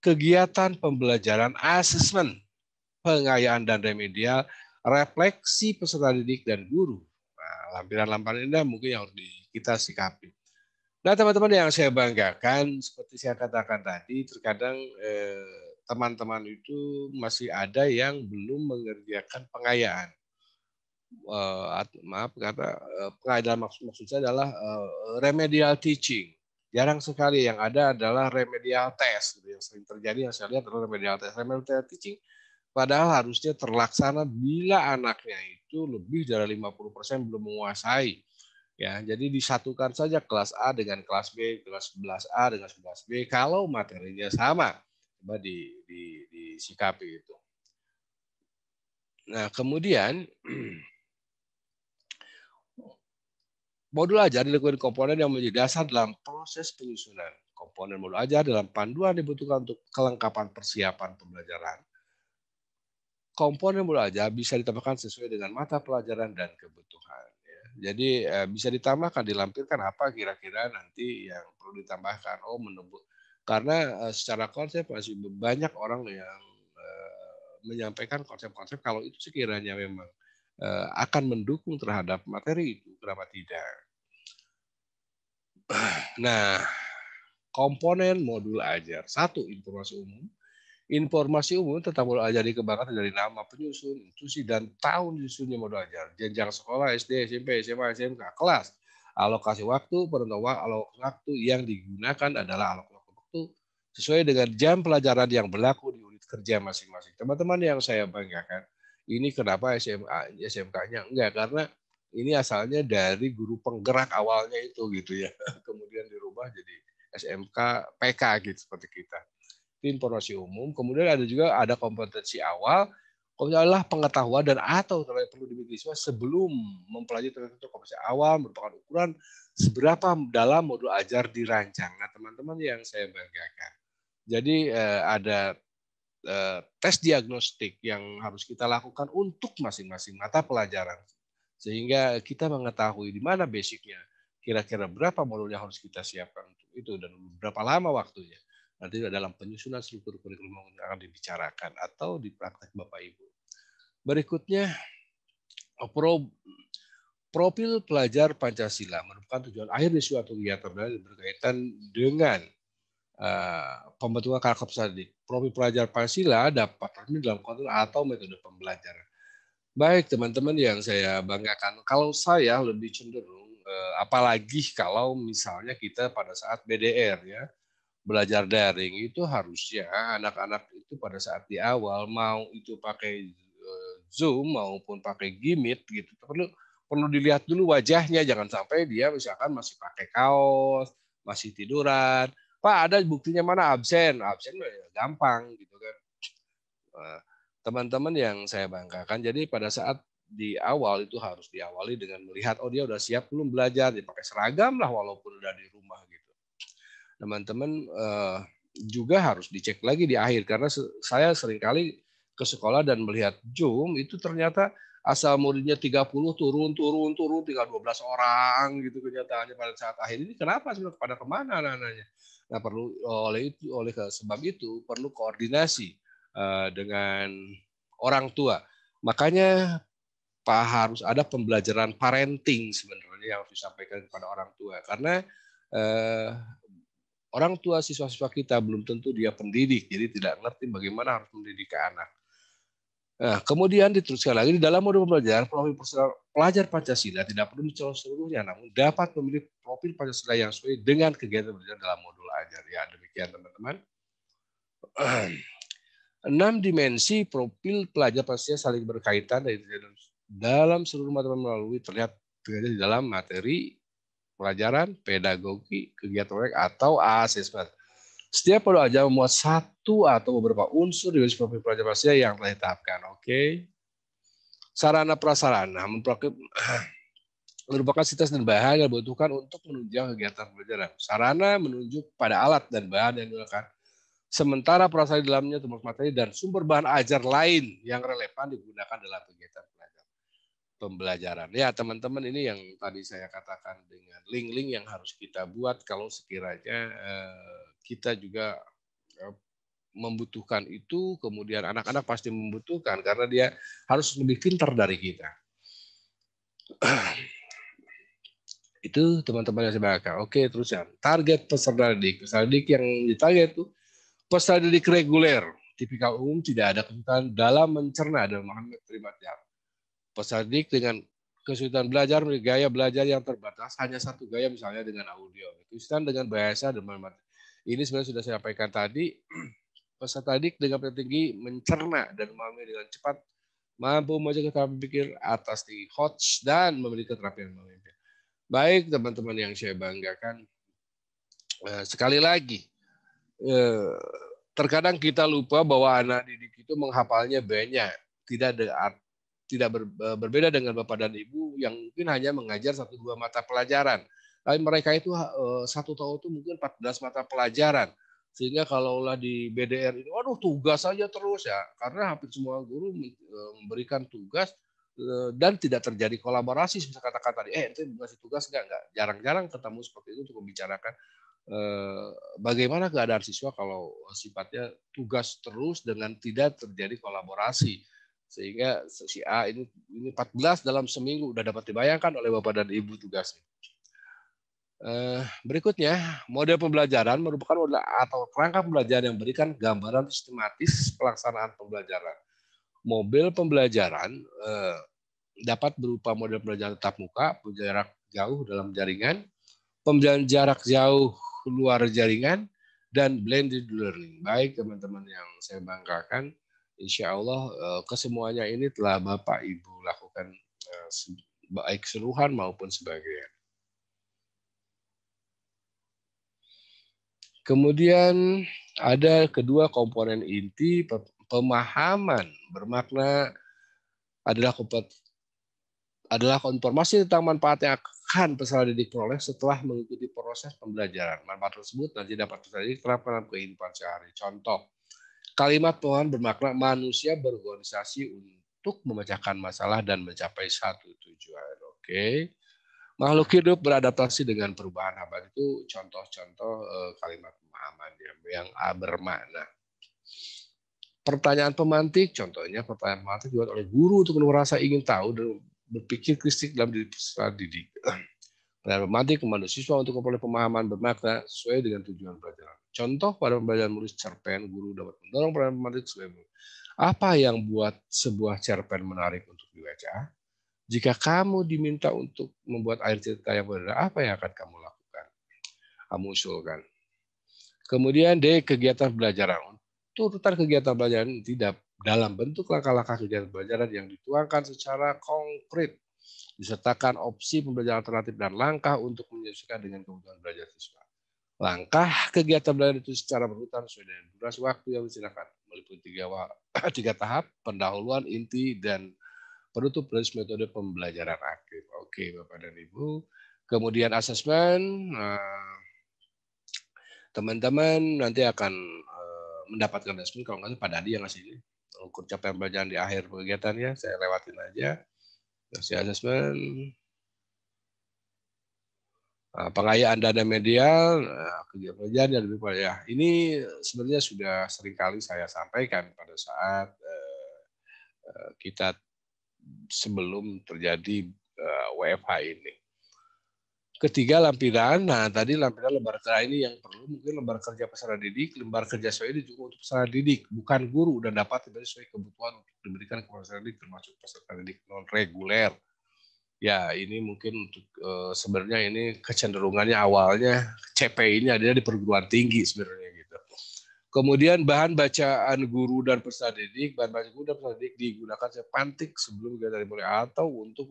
Speaker 2: kegiatan pembelajaran, asesmen, pengayaan dan remedial, refleksi peserta didik dan guru. Nah, lampiran-lampiran ini mungkin yang harus kita sikapi. Nah, teman-teman yang saya banggakan, seperti saya katakan tadi, terkadang teman-teman itu masih ada yang belum mengerjakan pengayaan. maaf kata pengadilan maksud saya adalah remedial teaching. Jarang sekali yang ada adalah remedial test. Yang sering terjadi yang saya lihat adalah remedial test. Remedial teaching padahal harusnya terlaksana bila anaknya itu lebih dari 50% belum menguasai. Ya, jadi disatukan saja kelas A dengan kelas B, kelas 11A dengan 11B kalau materinya sama. Coba disikapi itu. Nah, kemudian modul ajar dilakukan komponen yang menjadi dasar dalam proses penyusunan. Komponen modul ajar dalam panduan dibutuhkan untuk kelengkapan persiapan pembelajaran. Komponen modul ajar bisa ditambahkan sesuai dengan mata pelajaran dan kebutuhan. Jadi bisa ditambahkan, dilampirkan apa kira-kira nanti yang perlu ditambahkan. Oh, menunggu. Karena secara konsep masih banyak orang yang menyampaikan konsep-konsep kalau itu sekiranya memang akan mendukung terhadap materi itu, kenapa tidak? Nah, komponen modul ajar. 1, informasi umum. Informasi umum tentang modul ajar dikembangkan dari nama penyusun, institusi, dan tahun disusunnya modul ajar. Jenjang sekolah, SD, SMP, SMA, SMK, kelas. Alokasi waktu, penentuan alokasi waktu yang digunakan adalah alokasi waktu sesuai dengan jam pelajaran yang berlaku di unit kerja masing-masing. Teman-teman yang saya banggakan, ini kenapa SMK-nya enggak, karena ini asalnya dari guru penggerak awalnya itu gitu ya. Kemudian dirubah jadi SMK PK gitu seperti kita. Informasi umum, kemudian ada kompetensi awal, adalah pengetahuan dan atau perlu dimiliki siswa sebelum mempelajari tertentu. Kompetensi awal merupakan ukuran seberapa dalam modul ajar dirancang. Nah, teman-teman yang saya banggakan. Jadi ada tes diagnostik yang harus kita lakukan untuk masing-masing mata pelajaran. Sehingga kita mengetahui di mana basicnya, kira-kira berapa modul yang harus kita siapkan untuk itu dan berapa lama waktunya. Nanti dalam penyusunan struktur kurikulum yang akan dibicarakan atau di praktek Bapak Ibu. Berikutnya, profil pelajar Pancasila merupakan tujuan akhir dari suatu kegiatan berkaitan dengan pembentukan karakter peserta didik. Profil pelajar Pancasila dapat terjadi dalam konteks atau metode pembelajaran. Baik, teman-teman yang saya banggakan, kalau saya lebih cenderung, apalagi kalau misalnya kita pada saat BDR ya, belajar daring itu harusnya anak-anak itu pada saat di awal mau itu pakai Zoom maupun pakai Gimit gitu perlu dilihat dulu wajahnya, jangan sampai dia misalkan masih pakai kaos, masih tiduran. Pak, ada buktinya mana absen gampang gitu kan. Teman-teman yang saya banggakan, jadi pada saat di awal itu harus diawali dengan melihat oh dia udah siap belum belajar, dipakai seragam lah walaupun udah di rumah gitu. Teman-teman juga harus dicek lagi di akhir karena saya seringkali ke sekolah dan melihat Zoom itu ternyata asal muridnya 30 turun tinggal 12 orang gitu kenyataannya pada saat akhir ini. Kenapa sudah pada kemana anak-anaknya? Nah, perlu oleh sebab itu perlu koordinasi dengan orang tua. Makanya harus ada pembelajaran parenting sebenarnya yang harus disampaikan kepada orang tua karena orang tua siswa-siswa kita belum tentu dia pendidik, jadi tidak ngerti bagaimana harus mendidik ke anak. Nah, kemudian diteruskan lagi di dalam modul pembelajaran, profil pelajar Pancasila tidak perlu dicolok seluruhnya, namun dapat memilih profil Pancasila yang sesuai dengan kegiatan belajar dalam modul ajar. Ya, demikian teman-teman. 6 dimensi profil pelajar Pancasila saling berkaitan dalam seluruh materi melalui terlihat di dalam materi pelajaran, pedagogi, kegiatan proyek, atau asesmen. Setiap modul ajar memuat satu atau beberapa unsur di profil pelajar Pancasila yang telah ditetapkan. Oke. Sarana prasarana merupakan situs dan bahan yang dibutuhkan untuk menunjang kegiatan pembelajaran. Sarana menunjuk pada alat dan bahan yang digunakan. Sementara prasarana di dalamnya termasuk materi dan sumber bahan ajar lain yang relevan digunakan dalam kegiatan pembelajaran. Ya, teman-teman, ini yang tadi saya katakan dengan link-link yang harus kita buat kalau sekiranya kita juga membutuhkan itu, kemudian anak-anak pasti membutuhkan karena dia harus lebih pintar dari kita. Itu teman-teman yang saya banggakan. Oke, terus ya. Target peserta didik. Peserta didik yang ditarget itu peserta didik reguler, tipikal umum, tidak ada kesulitan dalam mencerna dan memahami materi pelajaran. peserta didik dengan kesulitan belajar, gaya belajar yang terbatas, hanya satu gaya misalnya dengan audio, kesulitan dengan bahasa dan matematika. Ini sebenarnya sudah saya sampaikan tadi, peserta didik dengan tinggi mencerna dan memahami dengan cepat, mampu membaca keterampilan berpikir atas tinggi HOTS dan memiliki keterampilan memimpin. Baik teman-teman yang saya banggakan, sekali lagi, terkadang kita lupa bahwa anak didik itu menghafalnya banyak, tidak berbeda dengan Bapak dan Ibu yang mungkin hanya mengajar 1-2 mata pelajaran. Tapi mereka itu satu tahun itu mungkin 14 mata pelajaran. Sehingga kalaulah di BDR itu, waduh tugas saja terus ya. Karena hampir semua guru memberikan tugas dan tidak terjadi kolaborasi. Bisa katakan tadi, itu ngasih tugas enggak. Jarang-jarang ketemu seperti itu untuk membicarakan bagaimana keadaan siswa kalau sifatnya tugas terus dengan tidak terjadi kolaborasi. Sehingga si A ini 14 dalam seminggu udah dapat dibayangkan oleh Bapak dan Ibu tugasnya. Berikutnya, model pembelajaran merupakan model atau kerangka pembelajaran yang memberikan gambaran sistematis pelaksanaan pembelajaran. Model pembelajaran dapat berupa model pembelajaran tatap muka, jarak jauh dalam jaringan, pembelajaran jarak jauh luar jaringan, dan blended learning. Baik teman-teman yang saya banggakan, insya Allah kesemuanya ini telah Bapak Ibu lakukan baik keseluruhan maupun sebagian. Kemudian ada kedua komponen inti, pemahaman bermakna adalah informasi tentang manfaat yang akan peserta didik peroleh setelah mengikuti proses pembelajaran. Manfaat tersebut nanti dapat peserta didik terapkan dalam kehidupan sehari. Contoh, kalimat pemahaman bermakna manusia berorganisasi untuk memecahkan masalah dan mencapai satu tujuan. Oke. Makhluk hidup beradaptasi dengan perubahan haba. Itu contoh-contoh kalimat pemahaman yang bermakna. Pertanyaan pemantik, contohnya pertanyaan pemantik dibuat oleh guru untuk merasa ingin tahu dan berpikir kritis dalam diri peserta didik. Pertanyaan pemantik memandu siswa untuk memperoleh pemahaman bermakna sesuai dengan tujuan pelajaran. Contoh pada pembelajaran menulis cerpen, guru dapat mendorong pertanyaan pemantik sesuai. Apa yang buat sebuah cerpen menarik untuk dibaca? Jika kamu diminta untuk membuat akhir cerita yang berbeda, apa yang akan kamu lakukan? Kamu usulkan. Kemudian D, kegiatan pembelajaran. Turutan kegiatan pembelajaran tidak dalam bentuk langkah-langkah kegiatan pembelajaran yang dituangkan secara konkret, disertakan opsi pembelajaran alternatif dan langkah untuk menyesuaikan dengan kebutuhan belajar siswa. Langkah kegiatan belajar itu secara berurutan sesuai dengan durasi waktu yang disediakan, meliputi 3 tahap, pendahuluan, inti, dan penutup dari metode pembelajaran aktif. Oke, Bapak dan Ibu. Kemudian asesmen, teman-teman nanti akan mendapatkan asesmen. Kalau nggak Pak Dadi yang ngasih ini. Ukur capaian pembelajaran di akhir kegiatannya, saya lewatin aja. Kasih asesmen. Pengayaan dana medial, kegiatan pembelajaran yang lebih banyak. Ya, ini sebenarnya sudah seringkali saya sampaikan pada saat kita sebelum terjadi WFH ini. Ketiga, lampiran. Nah, tadi lampiran lembar kerja ini yang perlu mungkin lembar kerja peserta didik, lembar kerja sesuai ini juga untuk peserta didik, bukan guru, dan dapat sesuai kebutuhan untuk diberikan kepada peserta didik, termasuk peserta didik non reguler. Ya, ini mungkin untuk sebenarnya ini kecenderungannya awalnya CP ini ada di perguruan tinggi sebenarnya gitu. Kemudian bahan bacaan guru dan peserta didik, bahan bacaan guru dan peserta didik digunakan sepantik sebelum kegiatan dimulai atau untuk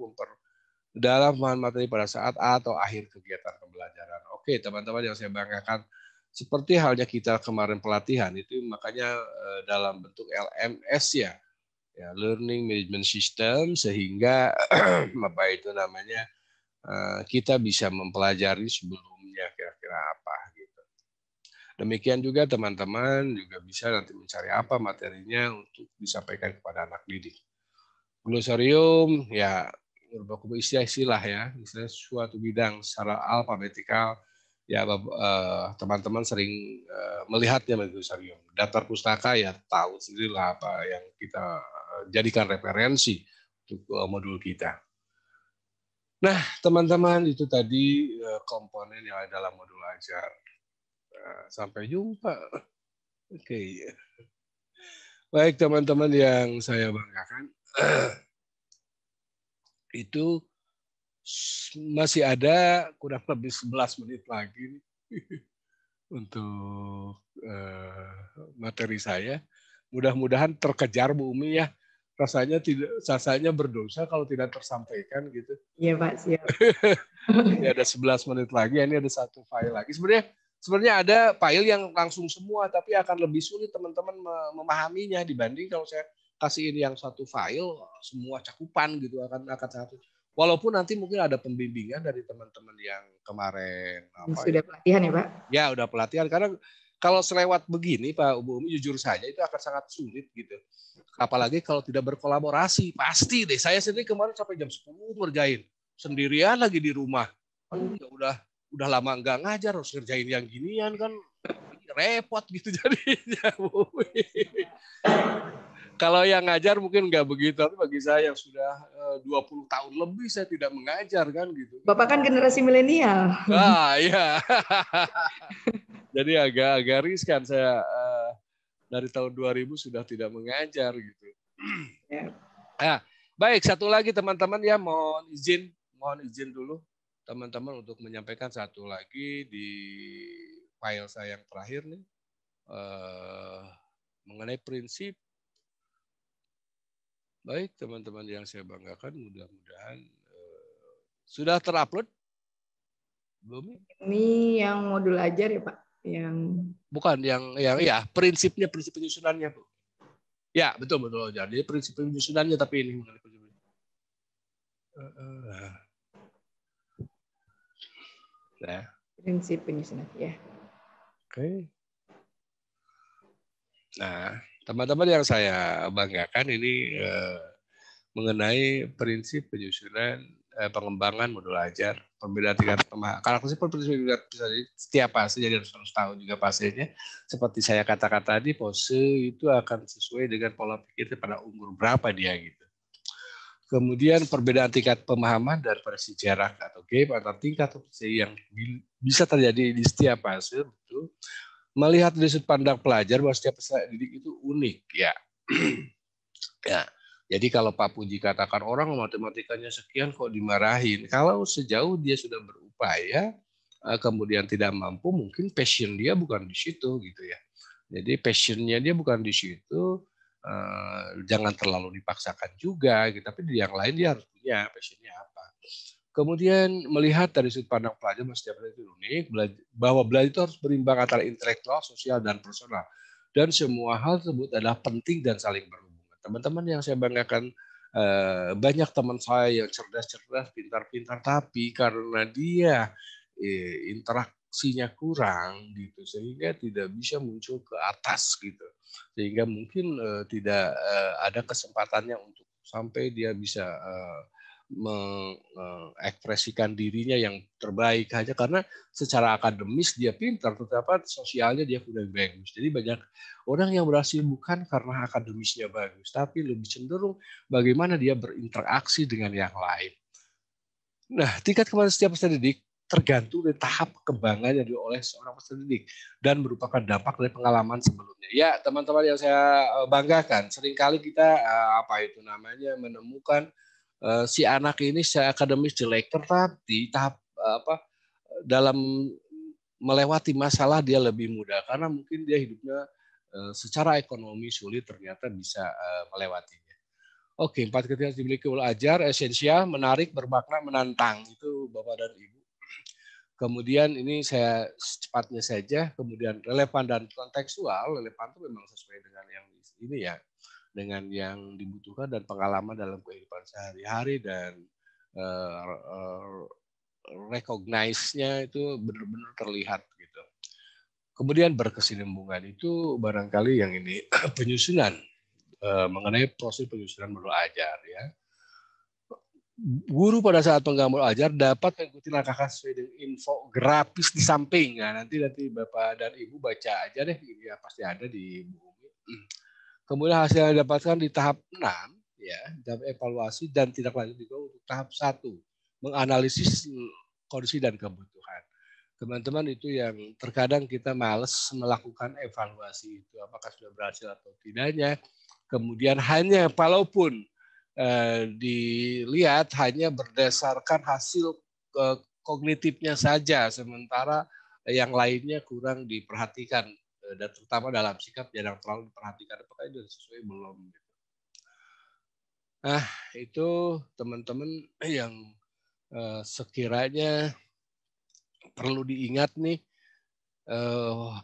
Speaker 2: dalam bahan materi pada saat atau akhir kegiatan pembelajaran. Oke, teman-teman yang saya banggakan, seperti halnya kita kemarin pelatihan itu makanya dalam bentuk LMS ya, Learning Management System, sehingga apa itu namanya kita bisa mempelajari sebelumnya kira-kira apa. Demikian juga teman-teman juga bisa nanti mencari apa materinya untuk disampaikan kepada anak didik. Glosarium ya berupa istilah ya, misalnya suatu bidang secara alfabetikal ya teman-teman sering melihatnya di glosarium. Daftar pustaka ya tahu sendirilah apa yang kita jadikan referensi untuk modul kita. Nah teman-teman itu tadi komponen yang ada dalam modul ajar. Sampai jumpa. Oke. Baik teman-teman yang saya banggakan. itu masih ada kurang lebih 11 menit lagi untuk materi saya. Mudah-mudahan terkejar Bu Umi ya. Rasanya berdosa kalau tidak tersampaikan gitu.
Speaker 1: Iya Pak, siap.
Speaker 2: Ini ada 11 menit lagi, ini ada satu file lagi. Sebenarnya ada file yang langsung semua, tapi akan lebih sulit teman-teman memahaminya dibanding kalau saya kasih ini yang satu file, semua cakupan gitu akan satu. Walaupun nanti mungkin ada pembimbingan dari teman-teman yang kemarin.
Speaker 1: Sudah pelatihan ya Pak?
Speaker 2: Ya, udah pelatihan. Karena kalau selewat begini Pak Bu Umi, jujur saja itu akan sangat sulit gitu. Apalagi kalau tidak berkolaborasi. Pasti deh, saya sendiri kemarin sampai jam 10 ngerjain. Sendirian lagi di rumah. Aduh, ya udah lama nggak ngajar, harus ngerjain yang ginian kan repot gitu jadinya. Kalau yang ngajar mungkin nggak begitu, tapi bagi saya yang sudah 20 tahun lebih saya tidak mengajar kan gitu.
Speaker 1: Bapak kan generasi milenial.
Speaker 2: Ah iya. Jadi agak riskan saya dari tahun 2000 sudah tidak mengajar gitu. Ya. Nah, baik, satu lagi teman-teman ya, mohon izin dulu teman-teman untuk menyampaikan satu lagi di file saya yang terakhir nih mengenai prinsip. Baik, teman-teman yang saya banggakan, mudah-mudahan sudah terupload belum?
Speaker 1: Ini yang modul ajar ya Pak? Yang
Speaker 2: bukan yang ya prinsip penyusunannya Bu. Ya betul jadi prinsip penyusunannya tapi ini nah.
Speaker 1: Prinsip penyusunan ya.
Speaker 2: Oke. Nah, teman-teman yang saya banggakan ini mengenai prinsip penyusunan pengembangan modul ajar, perbedaan tingkat pemahaman. Karakteristik prinsip bisa setiap fase jadi harus tahu juga fasenya. Seperti saya katakan tadi, pose itu akan sesuai dengan pola pikir pada umur berapa dia gitu. Kemudian perbedaan tingkat pemahaman daripada sejarah atau gap antar tingkat yang bisa terjadi di setiap fase, betul. Melihat dari sudut pandang pelajar bahwa setiap peserta didik itu unik ya. Ya. Jadi kalau Pak Puji katakan orang matematikanya sekian kok dimarahin. Kalau sejauh dia sudah berupaya kemudian tidak mampu, mungkin passion dia bukan di situ gitu ya. Jadi passionnya dia bukan di situ, jangan terlalu dipaksakan juga gitu. Tapi di yang lain dia harus punya passionnya apa. Kemudian melihat dari sudut pandang pelajar bahwa setiap itu unik, bahwa belajar itu harus berimbang antara intelektual, sosial, dan personal. Dan semua hal tersebut adalah penting dan saling berhubungan. Teman-teman yang saya banggakan, banyak teman saya yang cerdas-cerdas, pintar-pintar, tapi karena dia interaksinya kurang gitu, sehingga tidak bisa muncul ke atas gitu. Sehingga mungkin tidak ada kesempatannya untuk sampai dia bisa mengekspresikan dirinya yang terbaik aja karena secara akademis dia pintar tetapi sosialnya dia kurang bagus. Jadi banyak orang yang berhasil bukan karena akademisnya bagus tapi lebih cenderung bagaimana dia berinteraksi dengan yang lain. Nah, tingkat kemampuan setiap peserta didik tergantung dari tahap perkembangan yang oleh seorang peserta didik dan merupakan dampak dari pengalaman sebelumnya. Ya, teman-teman yang saya banggakan, seringkali kita menemukan si anak ini secara akademis jelek, tetapi tahap dalam melewati masalah dia lebih mudah karena mungkin dia hidupnya secara ekonomi sulit ternyata bisa melewatinya. Oke, 4 kriteria dimiliki oleh ajar, esensial, menarik, bermakna, menantang. Itu Bapak dan Ibu. Kemudian ini saya cepatnya saja, kemudian relevan dan kontekstual. Relevan itu memang sesuai dengan yang ini ya, dengan yang dibutuhkan dan pengalaman dalam kehidupan sehari-hari dan recognize-nya itu benar-benar terlihat gitu. Kemudian berkesinambungan itu barangkali yang ini penyusunan mengenai proses penyusunan modul ajar ya. Guru pada saat penggambar ajar dapat mengikuti langkah sesuai dengan infografis di samping. Nah, nanti Bapak dan Ibu baca aja deh, ya pasti ada di buku. Kemudian hasil yang didapatkan di tahap 6 ya, tahap evaluasi dan tindak lanjut juga untuk tahap 1, menganalisis kondisi dan kebutuhan. Teman-teman itu yang terkadang kita malas melakukan evaluasi itu apakah sudah berhasil atau tidaknya. Kemudian hanya walaupun dilihat hanya berdasarkan hasil kognitifnya saja, sementara yang lainnya kurang diperhatikan, dan terutama dalam sikap jarang terlalu diperhatikan apakah itu sesuai belum. Nah, itu teman-teman yang sekiranya perlu diingat nih,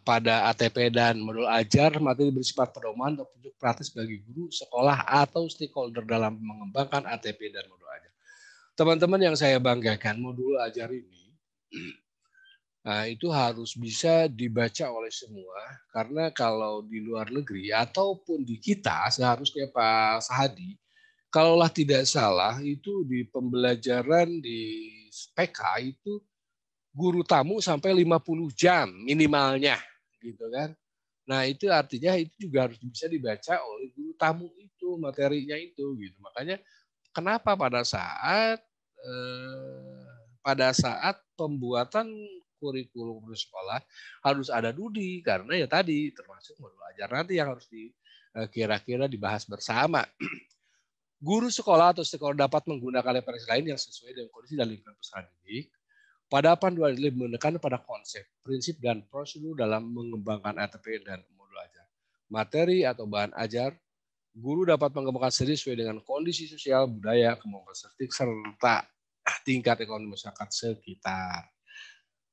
Speaker 2: pada ATP dan modul ajar, materi bersifat pedoman atau petunjuk praktis bagi guru, sekolah, atau stakeholder dalam mengembangkan ATP dan modul ajar. Teman-teman yang saya banggakan, modul ajar ini itu harus bisa dibaca oleh semua, karena kalau di luar negeri ataupun di kita, seharusnya Pak Sahadi, kalaulah tidak salah, itu di pembelajaran di PK itu guru tamu sampai 50 jam minimalnya, gitu kan. Nah, itu artinya itu juga harus bisa dibaca oleh guru tamu itu, materinya itu, gitu. Makanya kenapa pada saat pembuatan kurikulum di sekolah harus ada DUDI, karena ya tadi termasuk modul ajar nanti yang harus kira-kira dibahas bersama. Guru sekolah atau stakeholder dapat menggunakan referensi lain yang sesuai dengan kondisi dan lingkungan peserta didik. Pada panduan ini menekan pada konsep, prinsip, dan prosedur dalam mengembangkan ATP dan modul ajar. Materi atau bahan ajar, guru dapat mengembangkan sendiri sesuai dengan kondisi sosial, budaya, kemampuan serta tingkat ekonomi masyarakat sekitar.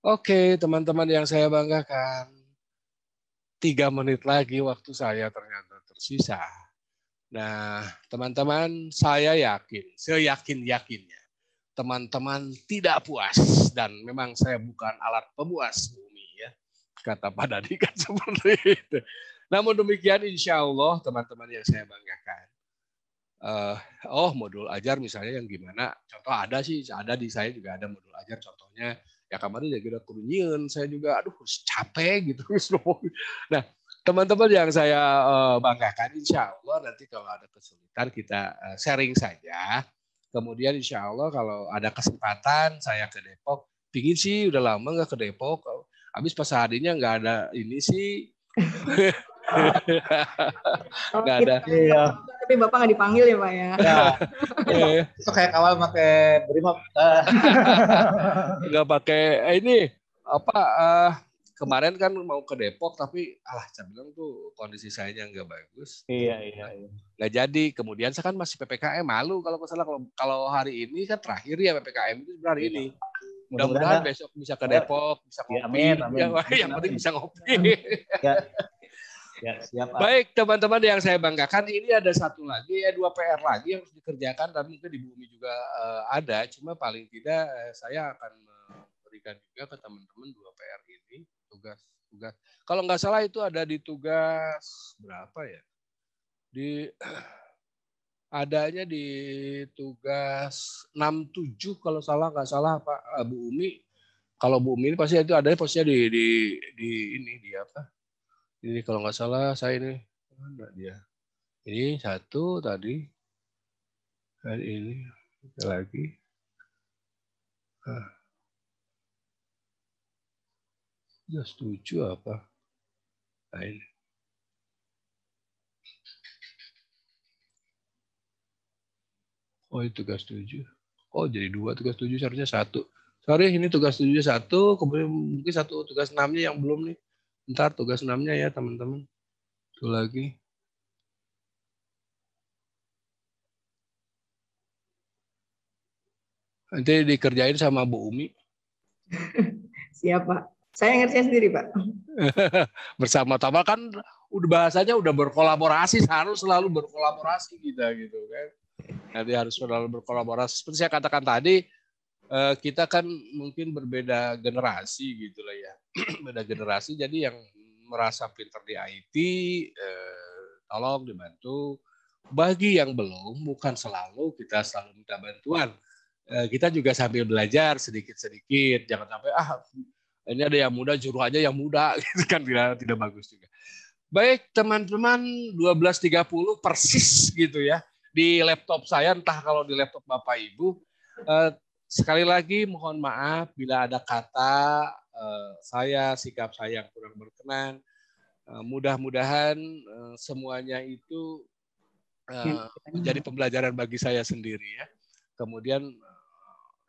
Speaker 2: Oke, teman-teman yang saya banggakan, 3 menit lagi waktu saya ternyata tersisa. Nah, teman-teman, saya yakin, seyakin-yakinnya, teman-teman tidak puas, dan memang saya bukan alat pemuas bumi, ya, kata Pak Dadi kan seperti itu. Namun demikian, insya Allah teman-teman yang saya banggakan, modul ajar misalnya yang gimana, contoh ada sih, ada di saya juga ada modul ajar contohnya, ya kemarin ya kita kurunyin, saya juga aduh capek gitu. Nah, teman-teman yang saya banggakan, insya Allah nanti kalau ada kesulitan kita sharing saja. Kemudian insya Allah kalau ada kesempatan saya ke Depok, pingin sih udah lama nggak ke Depok, habis pas harinya nggak ada ini sih. Nggak ada.
Speaker 1: Iya. Tapi Bapak nggak dipanggil ya Pak ya?
Speaker 3: Ya. Itu kayak kawal pakai brimob.
Speaker 2: Nggak pakai ini apa? Kemarin kan mau ke Depok tapi saya bilang tuh kondisi saya nggak bagus.
Speaker 3: Iya.
Speaker 2: Nggak jadi. Kemudian saya kan masih PPKM, malu kalau kalau hari ini kan terakhir ya PPKM itu hari ini. Mudah-mudahan besok bisa ke Depok, bisa ngopi.
Speaker 3: Amin.
Speaker 2: Yang penting bisa ngopi.
Speaker 3: Ya, siap.
Speaker 2: Baik teman-teman yang saya banggakan, ini ada satu lagi, 2 PR lagi yang harus dikerjakan, dan mungkin di bumi juga ada. Cuma paling tidak saya akan memberikan juga ke teman-teman 2 PR ini, tugas. Kalau nggak salah itu ada di tugas berapa ya? Adanya di tugas 67 kalau nggak salah Pak Bu Umi. Kalau Bu Umi ini pasti itu ada posisinya di apa? Ini kalau nggak salah saya ini mana dia? Ini satu tadi, dan ini lagi. Ya setuju apa? Nah ini. Oh ini tugas 7. Oh jadi 2 tugas 7, seharusnya 1. Sorry, ini tugas 7 1, kemudian mungkin 1 tugas 6-nya yang belum nih. Ntar tugas 6-nya ya teman-teman. Itu lagi. Nanti dikerjain sama Bu Umi.
Speaker 1: Siap Pak. Saya ngerjain sendiri Pak.
Speaker 2: Bersama-sama kan udah bahasanya udah berkolaborasi, harus selalu berkolaborasi kita gitu kan. Nanti harus selalu berkolaborasi. Seperti saya katakan tadi, kita kan mungkin berbeda generasi gitu lah ya. Beda generasi, jadi yang merasa pintar di IT, tolong dibantu. Bagi yang belum, bukan selalu kita selalu minta bantuan. Kita juga sambil belajar sedikit-sedikit. Jangan sampai ini ada yang muda, juru aja yang muda, gitu kan tidak bagus juga. Baik teman-teman, 12.30 persis gitu ya di laptop saya, entah kalau di laptop Bapak Ibu. Sekali lagi mohon maaf bila ada kata sikap saya yang kurang berkenan. Mudah-mudahan semuanya itu menjadi pembelajaran bagi saya sendiri ya. Kemudian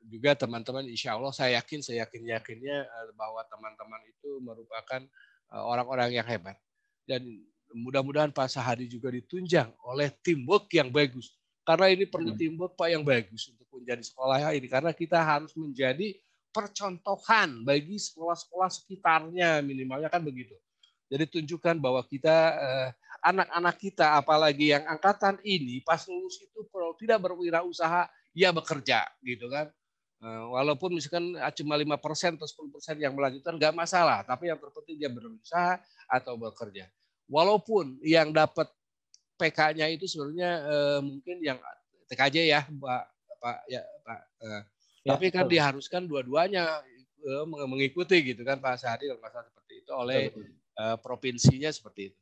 Speaker 2: juga teman-teman, insya Allah saya yakinnya bahwa teman-teman itu merupakan orang-orang yang hebat. Dan mudah-mudahan Pak Sahadi juga ditunjang oleh teamwork yang bagus. Karena ini perlu teamwork Pak yang bagus untuk menjadi sekolah ini. Karena kita harus menjadi percontohan bagi sekolah-sekolah sekitarnya, minimalnya kan begitu. Jadi tunjukkan bahwa kita anak-anak kita, apalagi yang angkatan ini, pas lulus itu kalau tidak berwirausaha, ya bekerja, gitu kan. Walaupun misalkan cuma 5% atau 10% yang melanjutkan, nggak masalah. Tapi yang terpenting dia berusaha atau bekerja. Walaupun yang dapat PK-nya itu sebenarnya mungkin yang TKJ ya, Pak. Tapi kan diharuskan dua-duanya mengikuti, gitu kan, Pak Sahadi, kalau masalah seperti itu oleh provinsinya seperti itu.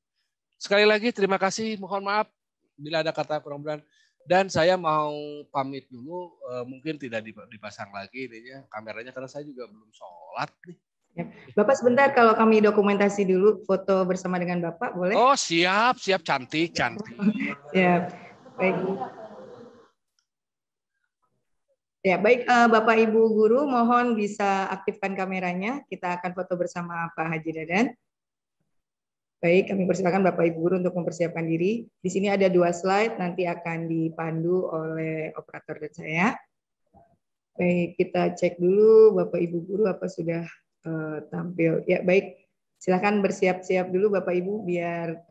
Speaker 2: Sekali lagi terima kasih, mohon maaf bila ada kata kurang. Dan saya mau pamit dulu, mungkin tidak dipasang lagi ininya kameranya karena saya juga belum sholat nih.
Speaker 1: Bapak sebentar, kalau kami dokumentasi dulu foto bersama dengan Bapak, boleh?
Speaker 2: Oh siap, cantik.
Speaker 1: Ya, baik. Ya, baik Bapak Ibu guru, mohon bisa aktifkan kameranya. Kita akan foto bersama Pak Haji Dadan. Baik, kami persilakan Bapak Ibu guru untuk mempersiapkan diri. Di sini ada 2 slide, nanti akan dipandu oleh operator dan saya. Baik, kita cek dulu Bapak Ibu guru apa sudah tampil. Ya, baik. Silakan bersiap-siap dulu Bapak Ibu biar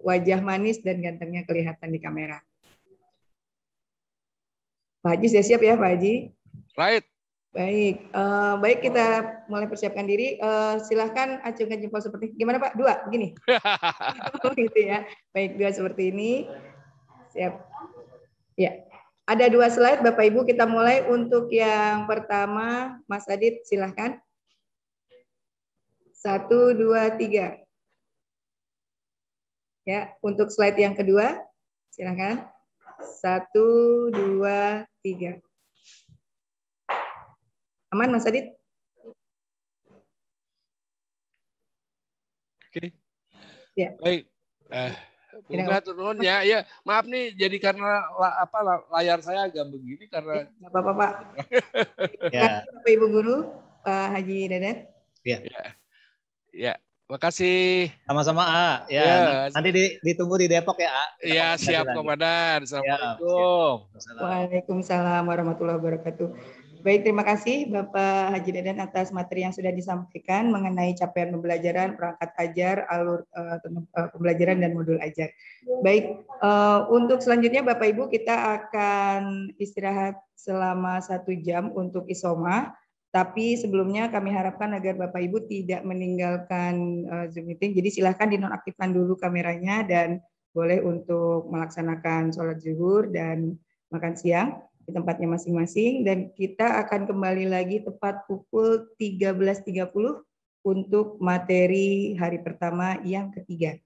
Speaker 1: wajah manis dan gantengnya kelihatan di kamera. Pak Haji sudah siap ya, Pak Haji?
Speaker 2: Right.
Speaker 1: Baik, baik kita mulai persiapkan diri. Silahkan acungkan jempol seperti gimana Pak? 2 begini. Gitu ya. Baik, 2 seperti ini. Siap. Ya, ada 2 slide Bapak Ibu. Kita mulai untuk yang pertama, Mas Adit silahkan. 1, 2, 3. Ya, untuk slide yang kedua, silahkan. 1, 2, 3. Aman, Mas Adit?
Speaker 2: Oke.
Speaker 1: Ya.
Speaker 2: Baik. Bunga turun ya. Ya, maaf nih jadi karena layar saya agak begini karena
Speaker 1: enggak apa-apa, Pak. Ya. Bapak Ibu guru, Pak Haji Dadan.
Speaker 2: Ya. Ya. Makasih.
Speaker 3: Sama-sama, A. Ya, nanti ditunggu di Depok ya, A.
Speaker 2: Iya, siap Komandan. Assalamualaikum.
Speaker 1: Waalaikumsalam warahmatullahi wabarakatuh. Baik, terima kasih Bapak Haji Dadan atas materi yang sudah disampaikan mengenai capaian pembelajaran, perangkat ajar, alur pembelajaran dan modul ajar. Baik, untuk selanjutnya Bapak Ibu kita akan istirahat selama 1 jam untuk isoma. Tapi sebelumnya kami harapkan agar Bapak Ibu tidak meninggalkan Zoom meeting. Jadi silahkan dinonaktifkan dulu kameranya dan boleh untuk melaksanakan sholat zuhur dan makan siang di tempatnya masing-masing, dan kita akan kembali lagi tepat pukul 13.30 untuk materi hari pertama yang ketiga.